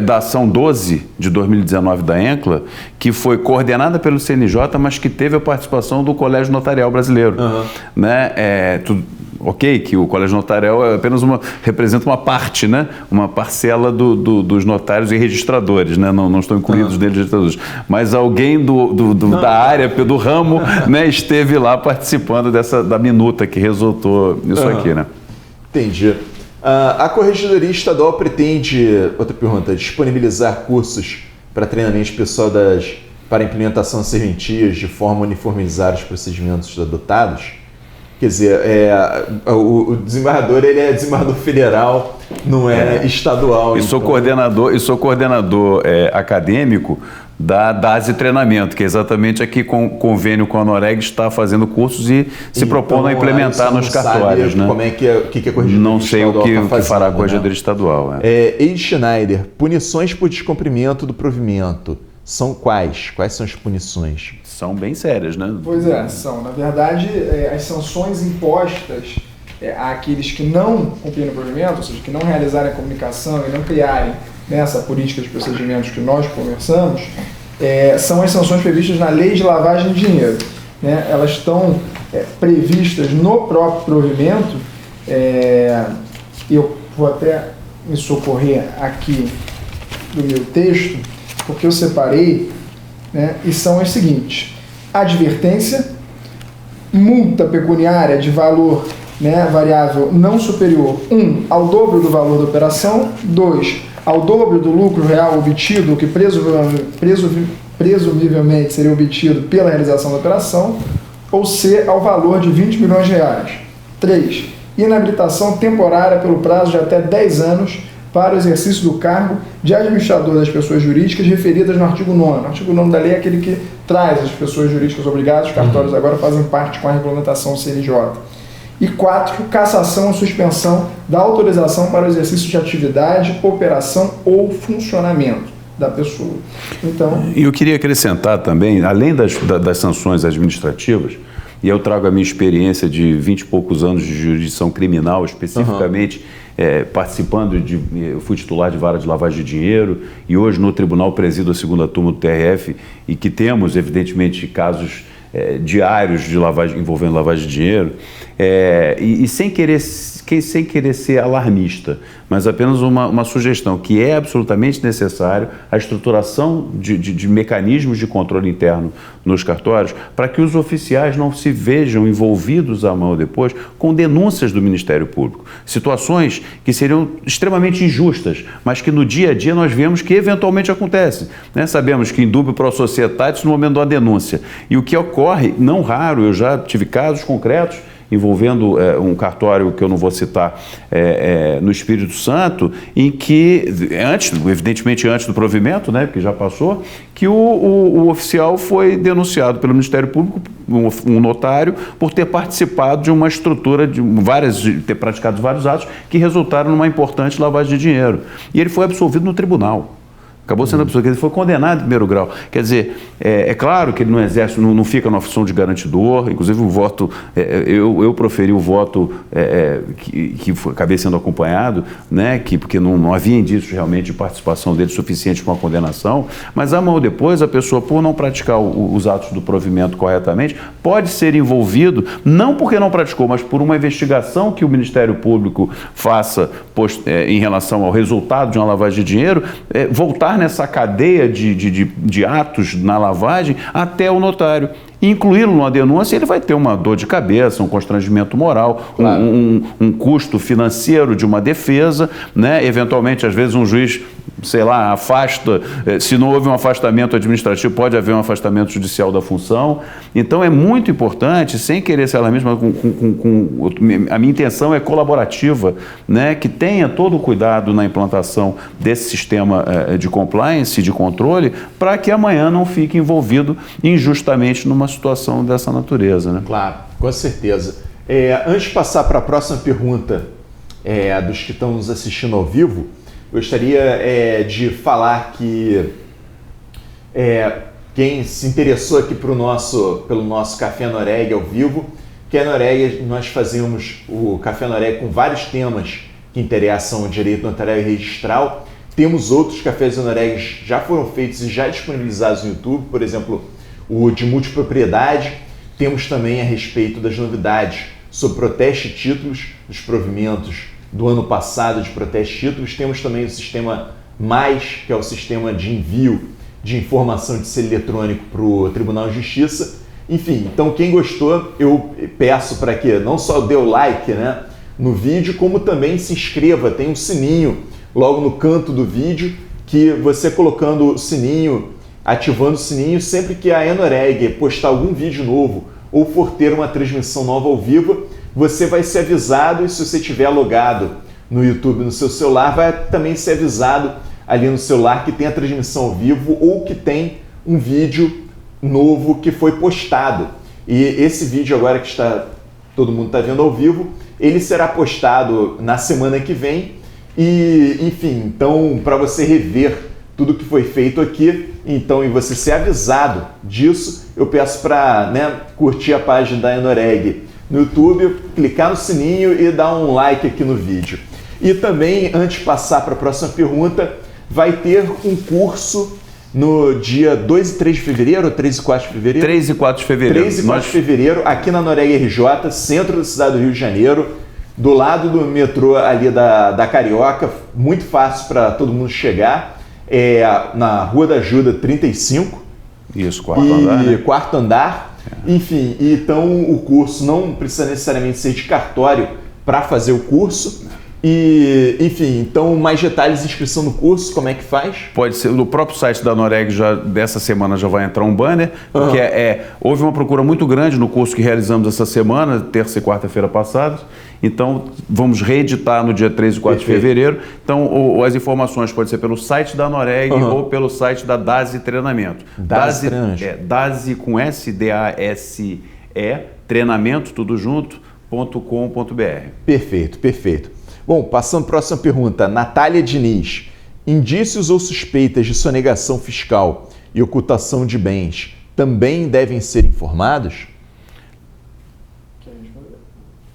da ação 12 de 2019 da ENCLA, que foi coordenada pelo CNJ, mas que teve a participação do Colégio Notarial Brasileiro. Ok, que o Colégio Notarial representa uma parte, né? Uma parcela dos notários e registradores, né? Não estão incluídos neles registradores. Mas alguém da área, do ramo, né, esteve lá participando da minuta que resultou nisso aqui, né? Entendi. A Corregedoria Estadual pretende, outra pergunta, disponibilizar cursos para treinamento pessoal para implementação de serventias de forma a uniformizar os procedimentos adotados? Quer dizer, o desembargador ele é desembargador federal, não é estadual. E sou coordenador acadêmico da DASE Treinamento, que é exatamente aqui com o convênio com a Noreg está fazendo cursos e se propondo a implementar nos cartórios. Né? Como é que a Corregedoria Não sei o que fará a Corregedoria Estadual. Eide Schneider, punições por descumprimento do provimento são quais? Quais são as punições? São bem sérias, né? Pois são. Na verdade, as sanções impostas àqueles que não cumpriram o provimento, ou seja, que não realizarem a comunicação e não criarem nessa política de procedimentos que nós conversamos, são as sanções previstas na Lei de Lavagem de Dinheiro. Né? Elas estão previstas no próprio provimento. Eu vou até me socorrer aqui do meu texto, porque eu separei, né, e são as seguintes: advertência, multa pecuniária de valor, né, variável não superior 1 ao dobro do valor da operação, 2 ao dobro do lucro real obtido, que presumivelmente seria obtido pela realização da operação, ou C ao valor de 20 milhões de reais. 3. Inabilitação temporária pelo prazo de até 10 anos para o exercício do cargo de administrador das pessoas jurídicas referidas no artigo 9º. O artigo 9º da lei é aquele que traz as pessoas jurídicas obrigadas, os cartórios agora fazem parte com a regulamentação CNJ. E 4, cassação ou suspensão da autorização para o exercício de atividade, operação ou funcionamento da pessoa. Então, e eu queria acrescentar também, além das sanções administrativas, e eu trago a minha experiência de 20 e poucos anos de jurisdição criminal, especificamente participando eu fui titular de vara de lavagem de dinheiro e hoje no tribunal presido a segunda turma do TRF e que temos, evidentemente, casos diários de envolvendo lavagem de dinheiro, e sem querer ser alarmista, mas apenas uma sugestão que é absolutamente necessário a estruturação de mecanismos de controle interno nos cartórios para que os oficiais não se vejam envolvidos amanhã ou depois com denúncias do Ministério Público. Situações que seriam extremamente injustas, mas que no dia a dia nós vemos que eventualmente acontecem, né? Sabemos que indúbio pro societatis no momento da denúncia. E o que ocorre, não raro, eu já tive casos concretos envolvendo um cartório que eu não vou citar no Espírito Santo, em que, evidentemente antes do provimento, né, porque já passou, que o oficial foi denunciado pelo Ministério Público, um notário, por ter participado de uma estrutura, de ter praticado vários atos que resultaram numa importante lavagem de dinheiro. E ele foi absolvido no tribunal. Acabou sendo absolvido, ele foi condenado em primeiro grau. Quer dizer, é claro que ele não exerce, não fica na função de garantidor, inclusive o voto, eu proferi o voto que acabei sendo acompanhado, né, porque não havia indícios realmente de participação dele suficiente para uma condenação, mas amanhã ou depois a pessoa, por não praticar os atos do provimento corretamente, pode ser envolvido, não porque não praticou, mas por uma investigação que o Ministério Público faça em relação ao resultado de uma lavagem de dinheiro, voltar nessa cadeia de atos na lavagem até o notário. Incluí-lo numa denúncia, ele vai ter uma dor de cabeça, um constrangimento moral, claro, um custo financeiro de uma defesa, né? Eventualmente, às vezes, um juiz, sei lá, afasta, se não houve um afastamento administrativo, pode haver um afastamento judicial da função. Então, é muito importante, sem querer ser alarmista, mas a minha intenção é colaborativa, né? Que tenha todo o cuidado na implantação desse sistema de compliance, de controle, para que amanhã não fique envolvido injustamente numa situação dessa natureza, né? Claro, com certeza. Antes de passar para a próxima pergunta dos que estão nos assistindo ao vivo, gostaria de falar que quem se interessou aqui pelo nosso Café Noreg ao vivo, que a Noreg, nós fazemos o Café Noreg com vários temas que interessam o direito notarial e registral. Temos outros cafés Noreg que já foram feitos e já disponibilizados no YouTube, por exemplo, o de multipropriedade. Temos também a respeito das novidades sobre protesto de títulos, dos provimentos do ano passado de protesto de títulos. Temos também o sistema Mais, que é o sistema de envio de informação de selo eletrônico para o Tribunal de Justiça. Enfim, então quem gostou, eu peço para que não só dê o like, né, no vídeo, como também se inscreva. Tem um sininho logo no canto do vídeo, que você colocando o sininho, ativando o sininho, sempre que a Noreg postar algum vídeo novo ou for ter uma transmissão nova ao vivo, você vai ser avisado, e se você estiver logado no YouTube no seu celular, vai também ser avisado ali no celular que tem a transmissão ao vivo ou que tem um vídeo novo que foi postado. E esse vídeo agora que todo mundo está vendo ao vivo, ele será postado na semana que vem. E, enfim, então, para você rever tudo que foi feito aqui, então, e você ser avisado disso, eu peço para, curtir a página da Noreg no YouTube, clicar no sininho e dar um like aqui no vídeo. E também, antes de passar para a próxima pergunta, vai ter um curso no dia 2 e 3 de fevereiro, ou 3 e 4 de fevereiro? 3 e 4 de fevereiro. 3 e 4 de fevereiro, aqui na Noreg RJ, centro da cidade do Rio de Janeiro, do lado do metrô ali da Carioca, muito fácil para todo mundo chegar, na Rua da Ajuda 35. Isso, quarto andar, né? Quarto andar. Enfim, então o curso não precisa necessariamente ser de cartório para fazer o curso. E, enfim, então mais detalhes de inscrição no curso, como é que faz? Pode ser, no próprio site da Noreg dessa semana já vai entrar um banner, porque houve uma procura muito grande no curso que realizamos essa semana, terça e quarta-feira passadas, então vamos reeditar no dia 3 e 4 de fevereiro, então as informações podem ser pelo site da Noreg ou pelo site da DASE Treinamento. DASE com S, D-A-S-E, treinamento, tudo junto, .com.br. Perfeito, perfeito. Bom, passando para a próxima pergunta. Natália Diniz. Indícios ou suspeitas de sonegação fiscal e ocultação de bens também devem ser informados?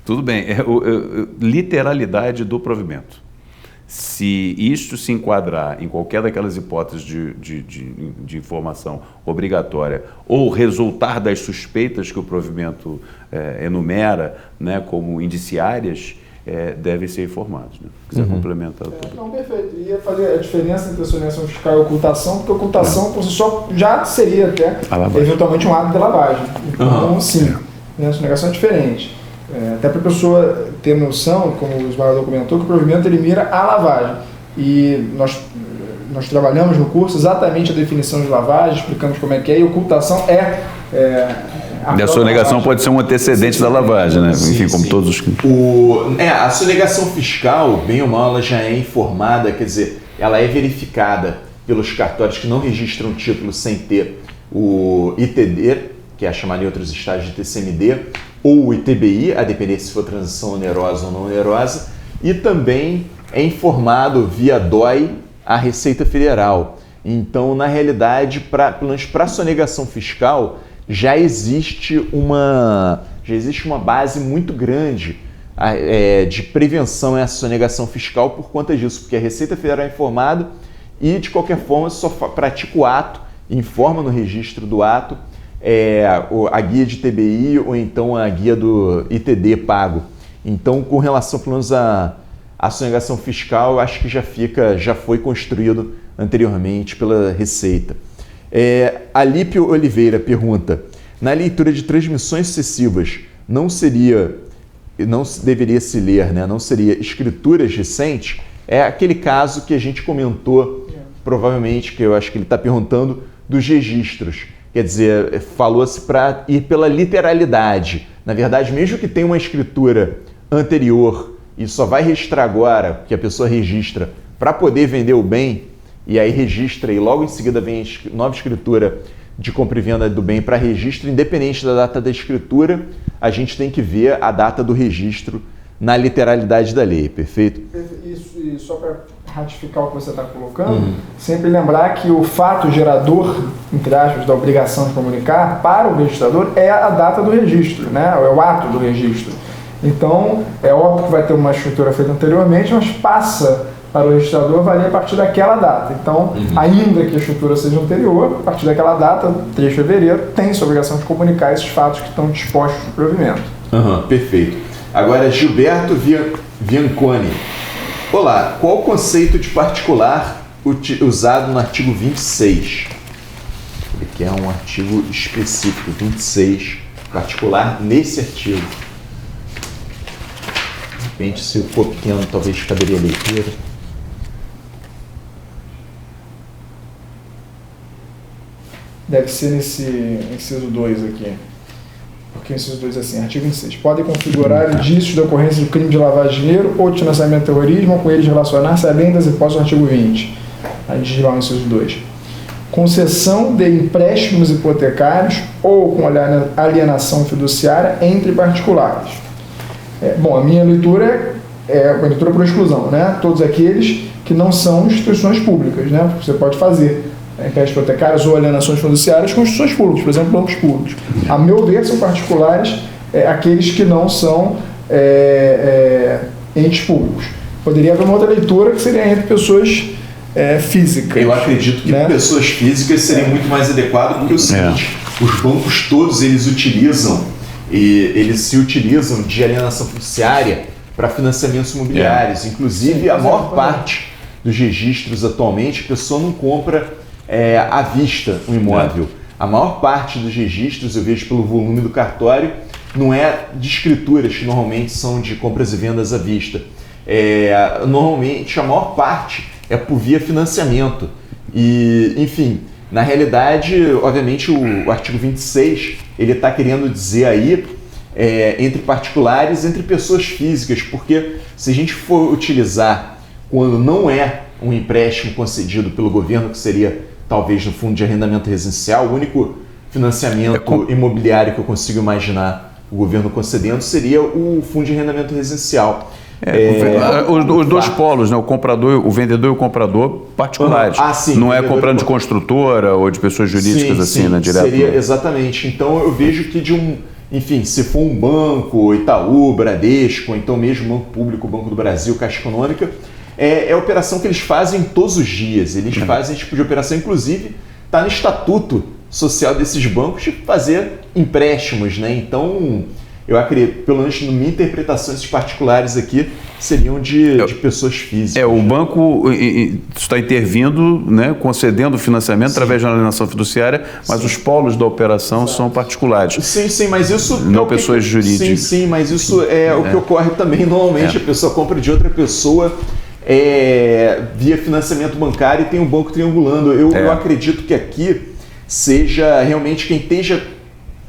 Tudo bem. Literalidade do provimento. Se isto se enquadrar em qualquer daquelas hipóteses de informação obrigatória ou resultar das suspeitas que o provimento enumera, né, como indiciárias, devem ser informados. Né? Se quiser complementar. Não, perfeito. Ia fazer a diferença entre a sonegação fiscal e a ocultação, porque a ocultação por si só já seria até eventualmente um ato de lavagem. Então, sim, a sonegação é diferente. Até para a pessoa ter noção, como o esmagador comentou, que o provimento ele mira a lavagem. E nós trabalhamos no curso exatamente a definição de lavagem, explicamos como é que é, e ocultação e a sonegação pode ser um antecedente da lavagem, né? Enfim, como todos os... A sonegação fiscal, bem ou mal, ela já é informada, quer dizer, ela é verificada pelos cartórios que não registram título sem ter o ITD, que é chamado em outros estágios de TCMD, ou o ITBI, a depender se for transição onerosa ou não onerosa, e também é informado via DOI à Receita Federal. Então, na realidade, pelo menos para a sonegação fiscal, já existe uma base muito grande de prevenção a essa sonegação fiscal por conta disso, porque a Receita Federal é informada e, de qualquer forma, só pratica o ato, informa no registro do ato a guia de TBI ou então a guia do ITD pago. Então, com relação, pelo menos, à sonegação fiscal, eu acho que já foi construído anteriormente pela Receita. Alípio Oliveira pergunta: na leitura de transmissões sucessivas, não deveria se ler, né? Não seria escrituras recentes? É aquele caso que a gente comentou, provavelmente, que eu acho que ele está perguntando, dos registros. Quer dizer, falou-se para ir pela literalidade. Na verdade, mesmo que tenha uma escritura anterior e só vai registrar agora, que a pessoa registra para poder vender o bem, e aí registra e logo em seguida vem a nova escritura de compra e venda do bem para registro, independente da data da escritura, a gente tem que ver a data do registro na literalidade da lei, perfeito? Isso, e só para ratificar o que você está colocando, sempre lembrar que o fato gerador, entre aspas, da obrigação de comunicar para o registrador é a data do registro, né? É o ato do registro. Então, é óbvio que vai ter uma escritura feita anteriormente, mas passa para o registrador valer a partir daquela data. Então, ainda que a escritura seja anterior, a partir daquela data, 3 de fevereiro, tem-se a obrigação de comunicar esses fatos que estão dispostos no provimento. Perfeito. Agora, Gilberto Vianconi. Olá, qual o conceito de particular usado no artigo 26? Ele quer um artigo específico, 26, particular nesse artigo. De repente, se for pequeno, talvez caberia a leitura. Deve ser nesse inciso 2 aqui. Porque o inciso 2 é assim, artigo 26. Podem configurar indícios da ocorrência de crime de lavagem de dinheiro ou de financiamento do terrorismo ou com eles relacionar-se além das hipóteses do artigo 20. A gente diz lá no inciso 2. Concessão de empréstimos hipotecários ou com alienação fiduciária entre particulares. Bom, a minha leitura é uma leitura por exclusão, né? Todos aqueles que não são instituições públicas, né? Você pode fazer empréstimos hipotecários ou alienações fiduciárias com instituições públicas, por exemplo, bancos públicos. A meu ver, são particulares aqueles que não são entes públicos. Poderia haver uma outra leitura que seria entre pessoas físicas. Eu acredito que pessoas físicas seria muito mais adequado, porque é o seguinte, os bancos todos eles se utilizam de alienação fiduciária para financiamentos imobiliários. Inclusive, a maior parte dos registros atualmente, a pessoa não compra à vista um imóvel. A maior parte dos registros, eu vejo pelo volume do cartório, não é de escrituras que normalmente são de compras e vendas à vista. Normalmente, a maior parte é por via financiamento. E, enfim, na realidade, obviamente, o artigo 26, ele está querendo dizer aí entre particulares, entre pessoas físicas, porque se a gente for utilizar quando não é um empréstimo concedido pelo governo, que seria talvez no fundo de arrendamento residencial, o único financiamento imobiliário que eu consigo imaginar o governo concedendo seria o fundo de arrendamento residencial. Os dois polos, né? O vendedor e o comprador particulares. Sim, não é comprando de construtora ou de pessoas jurídicas assim, né? Direto. Seria, exatamente. Então eu vejo que enfim, se for um banco, Itaú, Bradesco, ou então mesmo Banco Público, Banco do Brasil, Caixa Econômica, é a operação que eles fazem todos os dias. Eles fazem esse tipo de operação, inclusive está no estatuto social desses bancos de fazer empréstimos, né? Então, eu acredito, pelo menos na minha interpretação, esses particulares aqui seriam de pessoas físicas. O banco está intervindo, né, concedendo financiamento através de uma alienação fiduciária, mas os polos da operação são particulares. Sim, mas isso... Não pessoas jurídicas. Sim, mas isso é o que ocorre também normalmente. A pessoa compra de outra pessoa via financiamento bancário e tem um banco triangulando. Eu acredito que aqui seja realmente quem esteja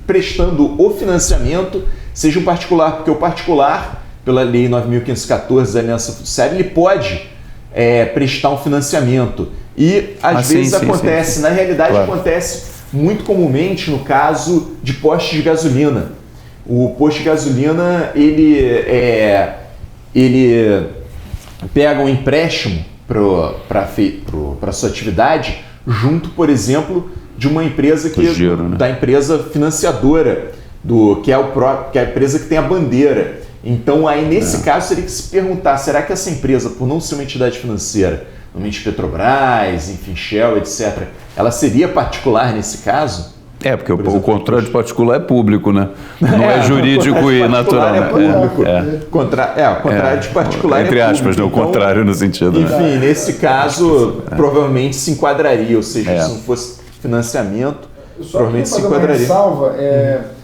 prestando o financiamento seja um particular, porque o particular, pela Lei 9.514 da aliança fiduciária, ele pode prestar um financiamento. E às vezes acontece, na realidade acontece muito comumente no caso de postos de gasolina. O posto de gasolina, ele pega um empréstimo para sua atividade junto, por exemplo, de uma empresa da empresa financiadora, que é a empresa que tem a bandeira. Então, aí nesse caso, teria que se perguntar, será que essa empresa, por não ser uma entidade financeira, normalmente Petrobras, enfim, Shell, etc., ela seria particular nesse caso? Porque o contrato de particular é público, né? Não é jurídico e natural. O contrário de particular entre aspas, público. O contrário no sentido. Enfim, nesse caso, provavelmente se enquadraria, ou seja, se não fosse financiamento, provavelmente se enquadraria. Uma ressalva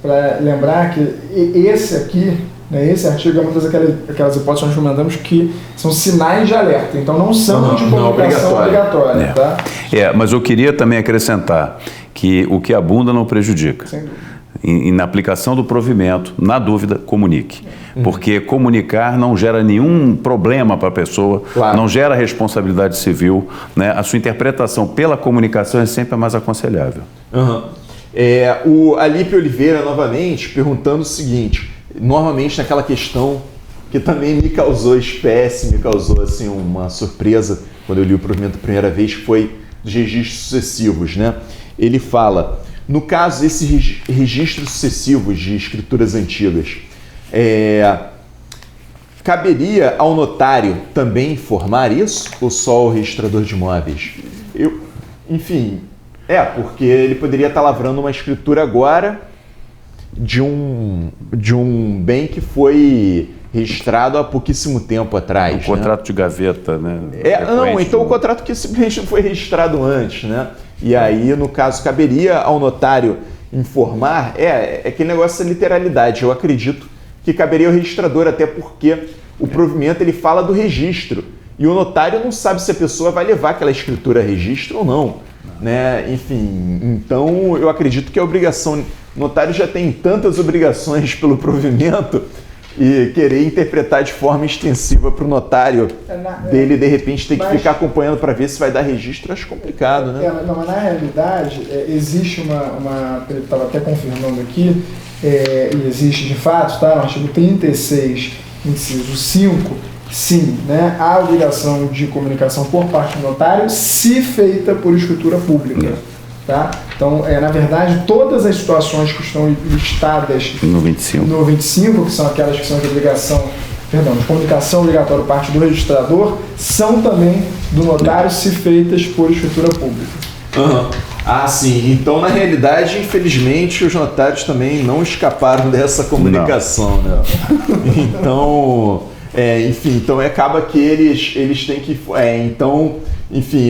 para lembrar que esse aqui, né, esse artigo é uma daquelas hipóteses que nós comentamos que são sinais de alerta, então não são de comunicação obrigatória. Tá? Mas eu queria também acrescentar que o que abunda não prejudica. Sem dúvida. Na aplicação do provimento, na dúvida, comunique. Porque comunicar não gera nenhum problema para a pessoa, não gera responsabilidade civil, né? A sua interpretação pela comunicação é sempre a mais aconselhável. O Alípio Oliveira, novamente, perguntando o seguinte, normalmente naquela questão que também me causou espécie, me causou assim, uma surpresa quando eu li o provimento a primeira vez, que foi dos registros sucessivos, né? Ele fala, no caso desses registros sucessivos de escrituras antigas, caberia ao notário também informar isso ou só o registrador de imóveis? Porque ele poderia estar lavrando uma escritura agora de um bem que foi registrado há pouquíssimo tempo atrás. Um contrato de gaveta, né? Então o contrato que simplesmente foi registrado antes, né? E aí, no caso, caberia ao notário informar, aquele negócio da literalidade. Eu acredito que caberia ao registrador, até porque o provimento ele fala do registro. E o notário não sabe se a pessoa vai levar aquela escritura a registro ou não. Né? Enfim, então eu acredito que a obrigação... O notário já tem tantas obrigações pelo provimento e querer interpretar de forma extensiva para o notário dele, de repente, ter que ficar acompanhando para ver se vai dar registro, acho complicado, né? Mas na realidade, existe ele estava até confirmando aqui, e existe de fato, tá? No artigo 36, inciso 5, sim, né? Há obrigação de comunicação por parte do notário, se feita por escritura pública. Tá? Então, na verdade, todas as situações que estão listadas no 25, que são aquelas que são de comunicação obrigatória por parte do registrador, são também do notário se feitas por escritura pública. Sim. Então, na realidade, infelizmente, os notários também não escaparam dessa comunicação. Né? Então, então acaba que eles têm que...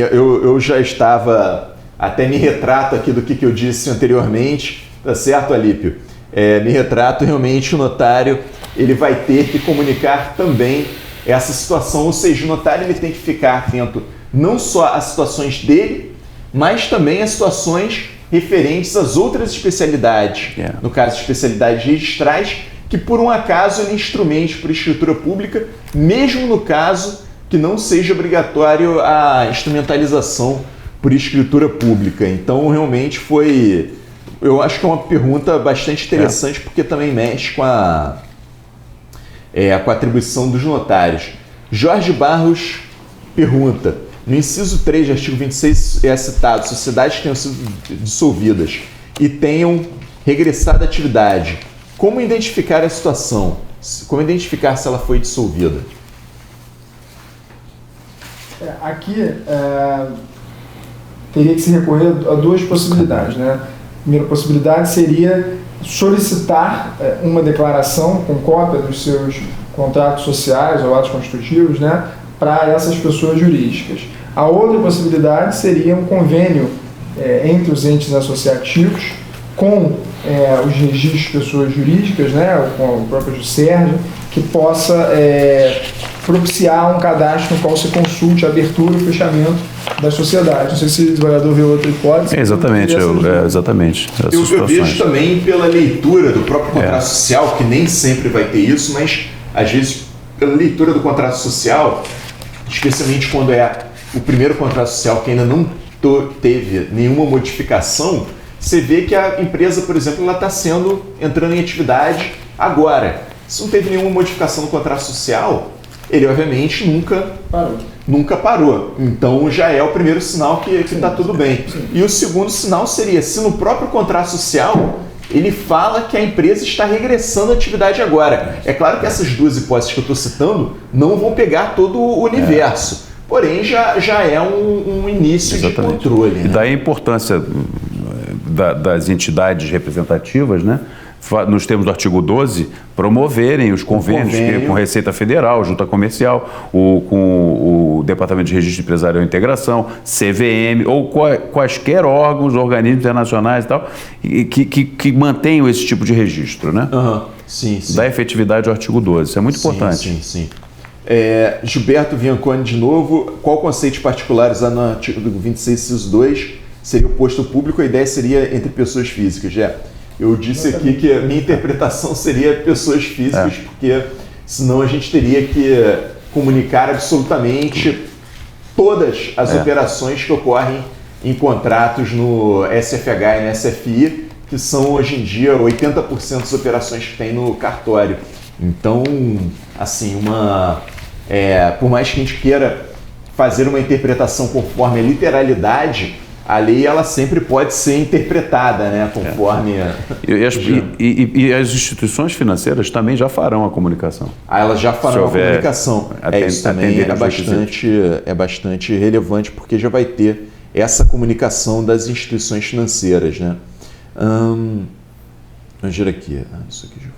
eu já estava... Até me retrato aqui do que eu disse anteriormente, tá certo, Alípio? Me retrato, realmente o notário ele vai ter que comunicar também essa situação, ou seja, o notário ele tem que ficar atento não só às situações dele, mas também às situações referentes às outras especialidades, no caso, especialidades registrais, que por um acaso ele instrumente por escritura pública, mesmo no caso que não seja obrigatório a instrumentalização por escritura pública. Então, realmente eu acho que é uma pergunta bastante interessante, porque também mexe com a atribuição dos notários. Jorge Barros pergunta, no inciso 3 do artigo 26 é citado, sociedades que tenham sido dissolvidas e tenham regressado à atividade. Como identificar a situação? Como identificar se ela foi dissolvida? Aqui... teria que se recorrer a duas possibilidades, né? primeira possibilidade seria solicitar uma declaração com cópia dos seus contratos sociais ou atos constitutivos, né, para essas pessoas jurídicas. A outra possibilidade seria um convênio entre os entes associativos com os registros de pessoas jurídicas, né, com o próprio Juscerja, que possa propiciar um cadastro no qual se consulte a abertura e o fechamento da sociedade. Não sei se o desembargador vê outra hipótese. Exatamente, exatamente. Eu vejo também pela leitura do próprio contrato social, que nem sempre vai ter isso, mas às vezes pela leitura do contrato social, especialmente quando é o primeiro contrato social que ainda não teve nenhuma modificação, você vê que a empresa, por exemplo, ela está entrando em atividade agora. Se não teve nenhuma modificação no contrato social, ele obviamente nunca parou. Então já é o primeiro sinal que está tudo bem. Sim. E o segundo sinal seria se no próprio contrato social ele fala que a empresa está regressando à atividade agora. É claro que essas duas hipóteses que eu estou citando não vão pegar todo o universo. Porém, já é um início de controle. Né? E daí a importância das entidades representativas, né? Nos termos do artigo 12, promoverem os convênios com Receita Federal, Junta Comercial, com o Departamento de Registro Empresarial e Integração, CVM, ou quaisquer órgãos, organismos internacionais e tal, que mantenham esse tipo de registro, né? Sim. Da efetividade ao artigo 12. Isso é muito importante. Sim. Gilberto Vianconi de novo. Qual conceito particular usado no artigo 26, inciso 2 seria o posto público? A ideia seria entre pessoas físicas. Eu disse aqui que a minha interpretação seria pessoas físicas, porque senão a gente teria que comunicar absolutamente todas as operações que ocorrem em contratos no SFH e no SFI, que são hoje em dia 80% das operações que tem no cartório. Então, assim, por mais que a gente queira fazer uma interpretação conforme a literalidade, a lei ela sempre pode ser interpretada, né, conforme... E as instituições financeiras também já farão a comunicação. Elas já farão a comunicação. Isso também é bastante relevante, porque já vai ter essa comunicação das instituições financeiras, né? Vamos ver aqui. Isso aqui já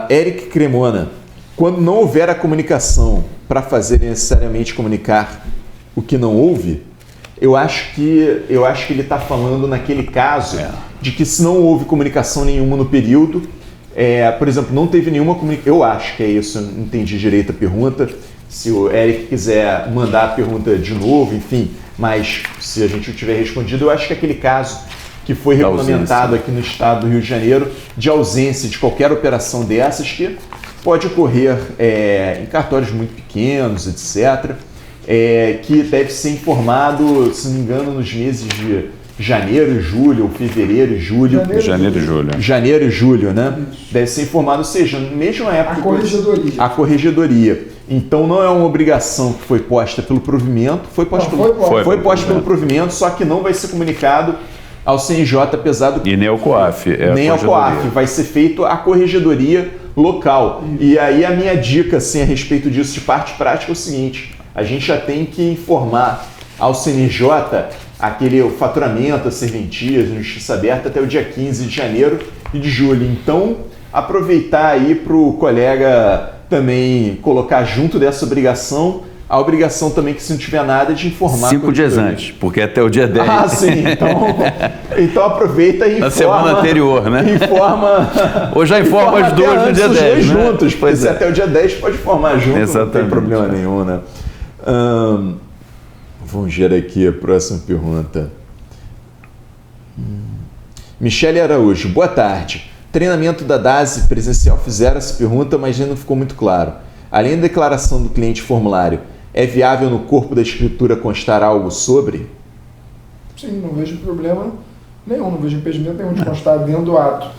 foi. Eric Cremona. Quando não houver a comunicação para fazer necessariamente comunicar o que não houve, eu acho que ele está falando naquele caso de que se não houve comunicação nenhuma no período, por exemplo, não teve nenhuma comunicação, eu acho que é isso, eu não entendi direito a pergunta, se o Eric quiser mandar a pergunta de novo, enfim, mas se a gente não tiver respondido, eu acho que aquele caso que foi regulamentado aqui no estado do Rio de Janeiro, de ausência de qualquer operação dessas, que pode ocorrer em cartórios muito pequenos, etc., que deve ser informado, se não me engano, nos meses de janeiro e julho, ou fevereiro e julho. Janeiro e julho, né? Isso. Deve ser informado, ou seja, na mesma época... A corregedoria. Então não é uma obrigação que foi posta pelo provimento, foi posta pelo provimento, só que não vai ser comunicado ao CNJ, apesar do... E nem ao COAF. Nem ao COAF, vai ser feito a corregedoria local. E aí a minha dica, assim, a respeito disso de parte prática é o seguinte: a gente já tem que informar ao CNJ o faturamento, as serventias, a justiça aberta até o dia 15 de janeiro e de julho. Então, aproveitar aí para o colega também colocar junto dessa obrigação a obrigação também que, se não tiver nada, de informar... 5 dias antes, porque é até o dia 10. Ah, sim. Então aproveita e informa... Na semana anterior, né? Informa... Ou já informa as duas no dia 10, os dois né? juntos. Pois até o dia 10 pode formar junto, exatamente, não tem problema nenhum, né? Vamos ver aqui a próxima pergunta. Michele Araújo. Boa tarde. Treinamento da DASE presencial fizeram essa pergunta, mas ainda não ficou muito claro. Além da declaração do cliente formulário, é viável no corpo da escritura constar algo sobre? Sim, não vejo problema nenhum, não vejo impedimento nenhum de constar dentro do ato.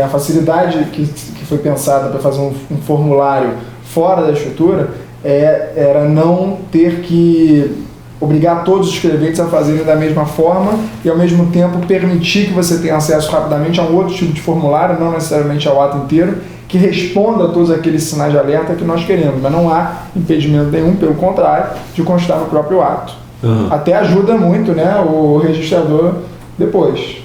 A facilidade que foi pensada para fazer um formulário fora da escritura era não ter que obrigar todos os escreventes a fazerem da mesma forma e, ao mesmo tempo, permitir que você tenha acesso rapidamente a um outro tipo de formulário, não necessariamente ao ato inteiro, que responda a todos aqueles sinais de alerta que nós queremos, mas não há impedimento nenhum, pelo contrário, de constar no próprio ato. Até ajuda muito, né, o registrador depois.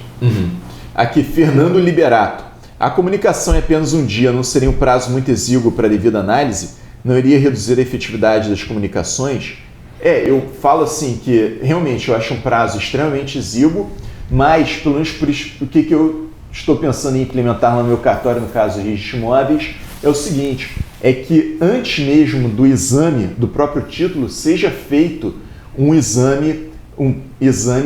Aqui, Fernando Liberato. A comunicação em apenas um dia não seria um prazo muito exíguo para a devida análise? Não iria reduzir a efetividade das comunicações? Eu falo assim que realmente eu acho um prazo extremamente exíguo, mas pelo menos por isso, o que eu estou pensando em implementar no meu cartório, no caso de registros imóveis, é o seguinte, é que antes mesmo do exame do próprio título, seja feito um exame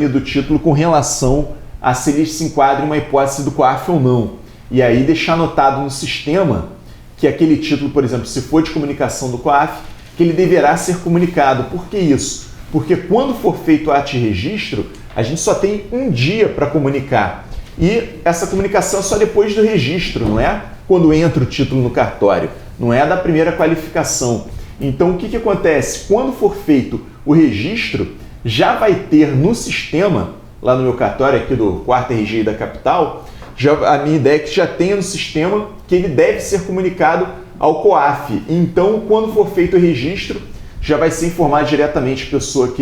do título com relação a se ele se enquadra em uma hipótese do COAF ou não. E aí deixar anotado no sistema que aquele título, por exemplo, se for de comunicação do COAF, que ele deverá ser comunicado. Por que isso? Porque quando for feito o ato de registro, a gente só tem um dia para comunicar. E essa comunicação é só depois do registro, não é quando entra o título no cartório, não é da primeira qualificação. Então o que acontece? Quando for feito o registro, já vai ter no sistema, lá no meu cartório aqui do 4º RGI da capital, a minha ideia é que já tenha no sistema que ele deve ser comunicado ao COAF. Então, quando for feito o registro, já vai ser informado diretamente a pessoa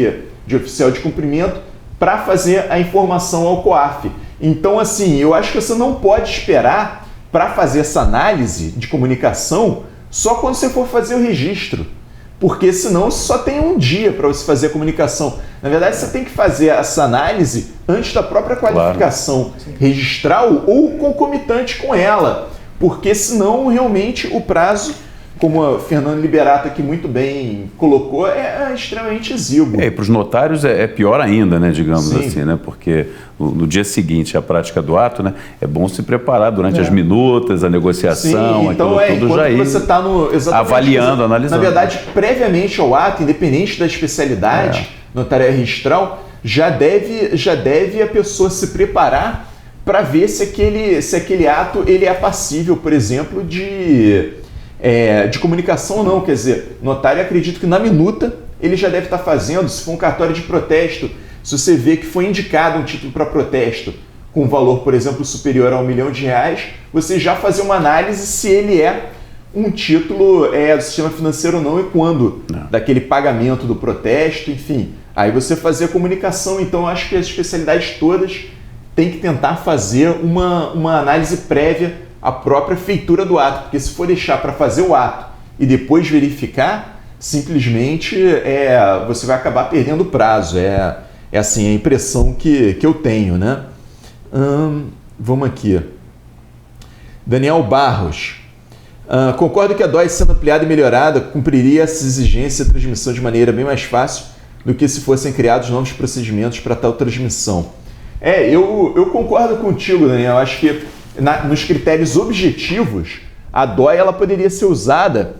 de oficial de cumprimento para fazer a informação ao COAF. Então, assim, eu acho que você não pode esperar para fazer essa análise de comunicação só quando você for fazer o registro. Porque senão você só tem um dia para você fazer a comunicação. Na verdade, você tem que fazer essa análise antes da própria qualificação registral ou concomitante com ela. Porque senão, realmente, o prazo, como o Fernando Liberato aqui muito bem colocou, é extremamente exíguo. E para os notários é pior ainda, né, digamos assim, né? Porque no dia seguinte à prática do ato, né, é bom se preparar durante as minutas, a negociação, então tudo já ir você está avaliando, analisando. Na verdade, previamente ao ato, independente da especialidade notarial registral, já deve a pessoa se preparar para ver se aquele ato ele é passível, por exemplo, de comunicação ou não. Quer dizer, notário, acredito que na minuta ele já deve estar fazendo, se for um cartório de protesto, se você vê que foi indicado um título para protesto com valor, por exemplo, superior a R$1 milhão, você já fazer uma análise se ele é um título do sistema financeiro ou não e quando, daquele pagamento do protesto, enfim. Aí você fazer a comunicação. Então, eu acho que as especialidades todas têm que tentar fazer uma análise prévia à própria feitura do ato, porque se for deixar para fazer o ato e depois verificar, simplesmente você vai acabar perdendo o prazo. É assim a impressão que eu tenho, né? Vamos aqui. Daniel Barros. Concordo que a DOI, sendo ampliada e melhorada, cumpriria essa exigência de transmissão de maneira bem mais fácil do que se fossem criados novos procedimentos para tal transmissão. Eu concordo contigo, Daniel. Acho que nos critérios objetivos, a DOI ela poderia ser usada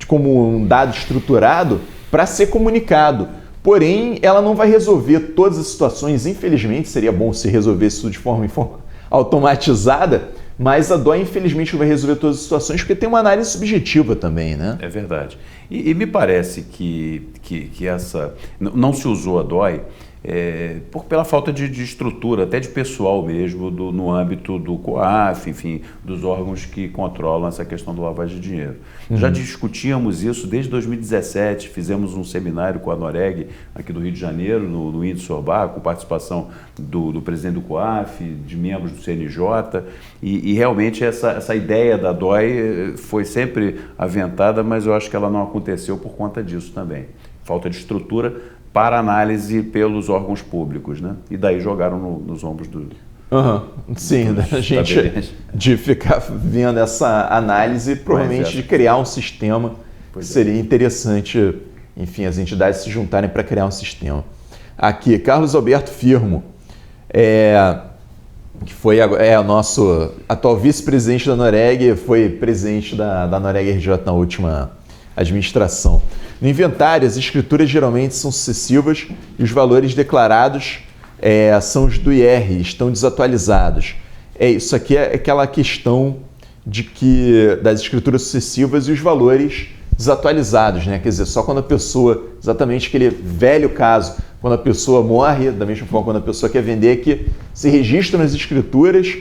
como um dado estruturado para ser comunicado. Porém, ela não vai resolver todas as situações. Infelizmente, seria bom se resolvesse isso de forma automatizada, mas a DOI, infelizmente, não vai resolver todas as situações, porque tem uma análise subjetiva também, né? É verdade. E me parece que essa... Não se usou a DOI pela falta de estrutura, até de pessoal mesmo, no âmbito do COAF, enfim, dos órgãos que controlam essa questão do lavagem de dinheiro. Já discutíamos isso desde 2017, fizemos um seminário com a Noreg, aqui do Rio de Janeiro, no Índice Sorbá, com participação do presidente do COAF, de membros do CNJ, e realmente essa ideia da DOI foi sempre aventada, mas eu acho que ela não aconteceu por conta disso também. Falta de estrutura para análise pelos órgãos públicos, né? E daí jogaram nos ombros do... Sim, da gente de ficar vendo essa análise, provavelmente de criar um sistema que seria interessante, enfim, as entidades se juntarem para criar um sistema. Aqui, Carlos Alberto Firmo, que foi o nosso atual vice-presidente da Noreg, foi presidente da Noreg RJ na última administração. No inventário, as escrituras geralmente são sucessivas e os valores declarados são os do IR, estão desatualizados. Isso aqui é aquela questão das escrituras sucessivas e os valores desatualizados, né? Quer dizer, só quando a pessoa, exatamente aquele velho caso, quando a pessoa morre, da mesma forma quando a pessoa quer vender, que se registra nas escrituras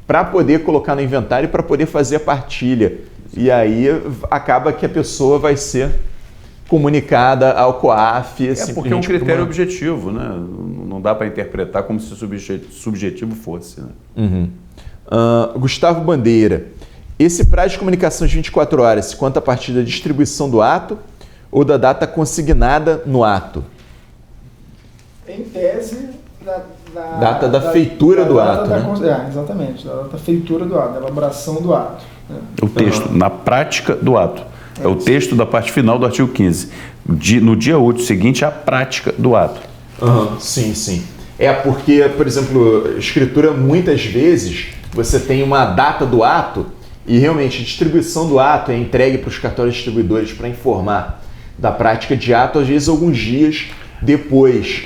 para poder colocar no inventário e para poder fazer a partilha. E aí acaba que a pessoa vai ser comunicada ao COAF. Porque é um critério objetivo, né? Não dá para interpretar como se subjetivo fosse. Né? Gustavo Bandeira, esse prazo de comunicação de 24 horas se conta a partir da distribuição do ato ou da data consignada no ato? Em tese, data da feitura do ato, né? Exatamente, da data da feitura do ato, da elaboração do ato. Né? O texto, na prática do ato. É o texto da parte final do artigo 15. No dia útil seguinte, a prática do ato. Sim, sim. Porque, por exemplo, escritura, muitas vezes, você tem uma data do ato e realmente a distribuição do ato é entregue para os cartórios distribuidores para informar da prática de ato, às vezes alguns dias depois.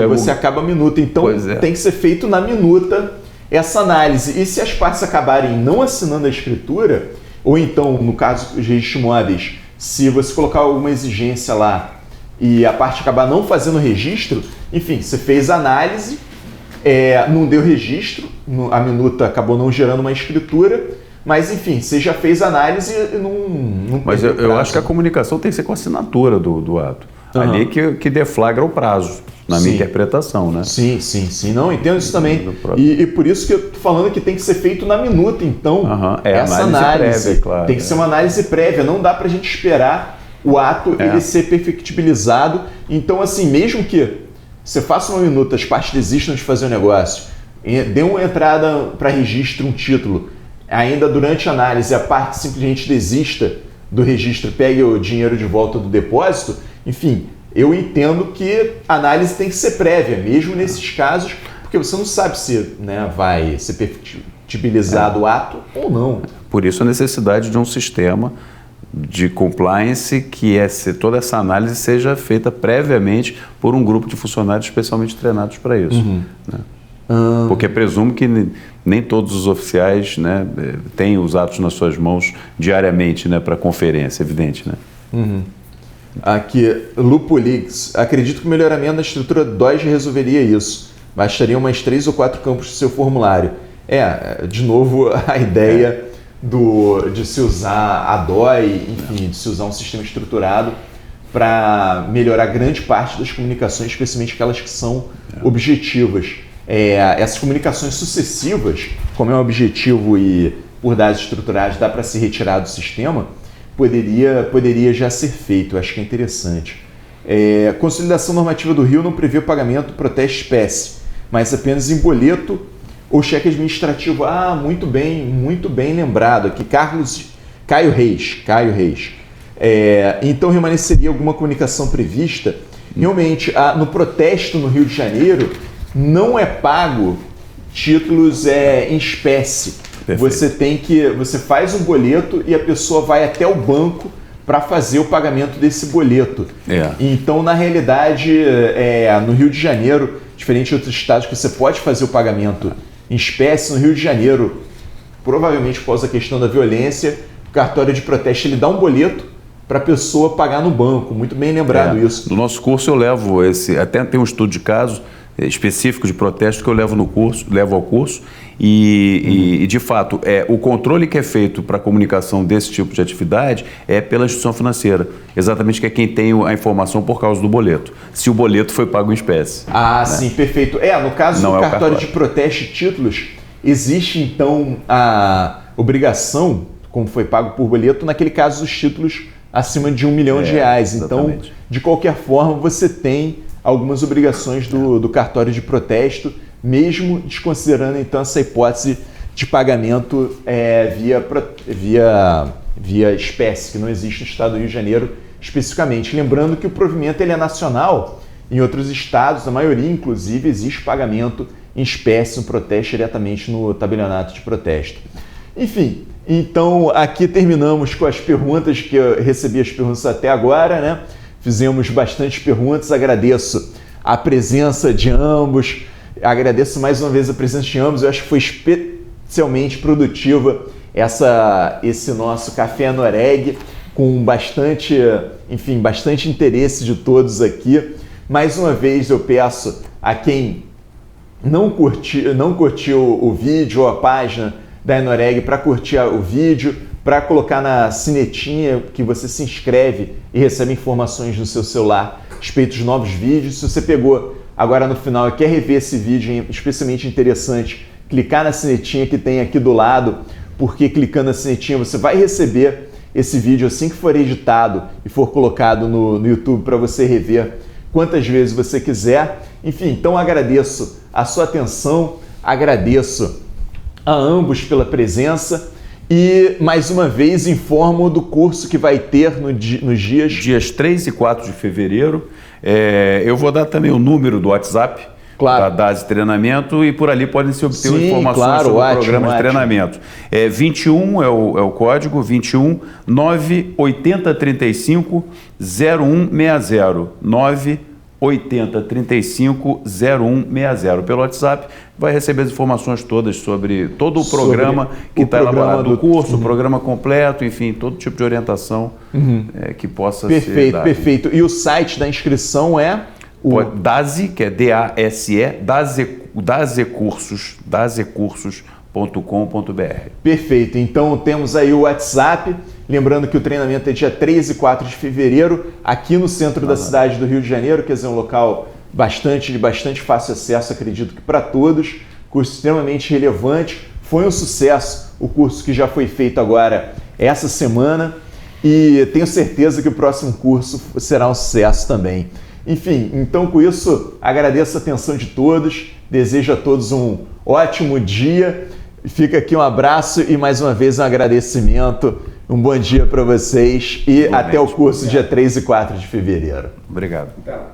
Você acaba a minuta. Então, tem que ser feito na minuta essa análise. E se as partes acabarem não assinando a escritura, ou então, no caso dos registros imóveis, se você colocar alguma exigência lá e a parte acabar não fazendo o registro, enfim, você fez a análise, não deu registro, a minuta acabou não gerando uma escritura, mas enfim, você já fez a análise e não Mas eu acho que a comunicação tem que ser com a assinatura do ato. Ali que deflagra o prazo, na minha interpretação, né? Sim. Não, entendo isso também. E por isso que eu estou falando que tem que ser feito na minuta, então, essa análise prévia, claro, tem que ser uma análise prévia, não dá para a gente esperar o ato ele ser perfectibilizado. Então, assim, mesmo que você faça uma minuta, as partes desistam de fazer o negócio, dê uma entrada para registro, um título, ainda durante a análise a parte simplesmente desista do registro, pegue o dinheiro de volta do depósito, enfim, eu entendo que a análise tem que ser prévia, mesmo nesses casos, porque você não sabe se vai ser perfectibilizado o ato ou não. Por isso a necessidade de um sistema de compliance que toda essa análise seja feita previamente por um grupo de funcionários especialmente treinados para isso. Né? Porque presumo que nem todos os oficiais, né, têm os atos nas suas mãos diariamente, né, para conferência, evidente. Né? Aqui, Lupulix, acredito que o melhoramento da estrutura DOI resolveria isso. Bastariam mais 3 ou 4 campos do seu formulário. De novo, a ideia de se usar a DOI, enfim, de se usar um sistema estruturado para melhorar grande parte das comunicações, especialmente aquelas que são objetivas. Essas comunicações sucessivas, como é um objetivo e por dados estruturados dá para se retirar do sistema, poderia já ser feito. Eu acho que é interessante. Consolidação normativa do Rio não prevê o pagamento protesto espécie, mas apenas em boleto ou cheque administrativo. Muito bem lembrado aqui. Caio Reis. Então remanesceria alguma comunicação prevista. Realmente, no protesto no Rio de Janeiro, não é pago títulos em espécie. Você faz um boleto e a pessoa vai até o banco para fazer o pagamento desse boleto. Então, na realidade, no Rio de Janeiro, diferente de outros estados que você pode fazer o pagamento em espécie, no Rio de Janeiro, provavelmente por causa da questão da violência, o cartório de protesto ele dá um boleto para a pessoa pagar no banco. Muito bem lembrado isso. No nosso curso eu levo até tem um estudo de caso específico de protesto que eu levo ao curso e de fato, o controle que é feito para a comunicação desse tipo de atividade é pela instituição financeira, exatamente que é quem tem a informação por causa do boleto, se o boleto foi pago em espécie. Sim, perfeito. No caso do cartório de protesto e títulos, existe então a obrigação, como foi pago por boleto, naquele caso os títulos acima de R$1 milhão. Então, de qualquer forma, você tem algumas obrigações do cartório de protesto, mesmo desconsiderando então essa hipótese de pagamento via espécie, que não existe no estado do Rio de Janeiro especificamente. Lembrando que o provimento ele é nacional, em outros estados, a maioria inclusive, existe pagamento em espécie no protesto diretamente no tabelionato de protesto. Enfim, então aqui terminamos com as perguntas que eu recebi as perguntas até agora, né? Fizemos bastante perguntas, agradeço a presença de ambos, agradeço mais uma vez a presença de ambos, eu acho que foi especialmente produtiva esse nosso Café Noreg, com bastante interesse de todos aqui. Mais uma vez eu peço a quem não curtiu o vídeo ou a página da Noreg para curtir o vídeo, para colocar na sinetinha que você se inscreve e recebe informações no seu celular a respeito dos novos vídeos. Se você pegou agora no final e quer rever esse vídeo especialmente interessante, clicar na sinetinha que tem aqui do lado, porque clicando na sinetinha você vai receber esse vídeo assim que for editado e for colocado no YouTube para você rever quantas vezes você quiser. Enfim, então agradeço a sua atenção, agradeço a ambos pela presença e, mais uma vez, informo do curso que vai ter nos dias 3 e 4 de fevereiro. Eu vou dar também o número do WhatsApp da DASE Treinamento e por ali podem se obter informações sobre o programa de treinamento. 21 é o código, 21 98035 0160 98035 0160. Pelo WhatsApp vai receber as informações todas sobre todo o programa que está elaborado, do curso, o programa completo, enfim, todo tipo de orientação que possa ser dada. Perfeito. E o site da inscrição é? O DASE, que é DASE, dasecursos.com.br. Perfeito. Então temos aí o WhatsApp. Lembrando que o treinamento é dia 3 e 4 de fevereiro, aqui no centro da cidade do Rio de Janeiro, quer dizer, um local de bastante fácil acesso, acredito que para todos. Curso extremamente relevante. Foi um sucesso o curso que já foi feito agora essa semana e tenho certeza que o próximo curso será um sucesso também. Enfim, então com isso agradeço a atenção de todos, desejo a todos um ótimo dia, fica aqui um abraço e mais uma vez um agradecimento, um bom dia para vocês e até o curso dia 3 e 4 de fevereiro. Obrigado. Até lá.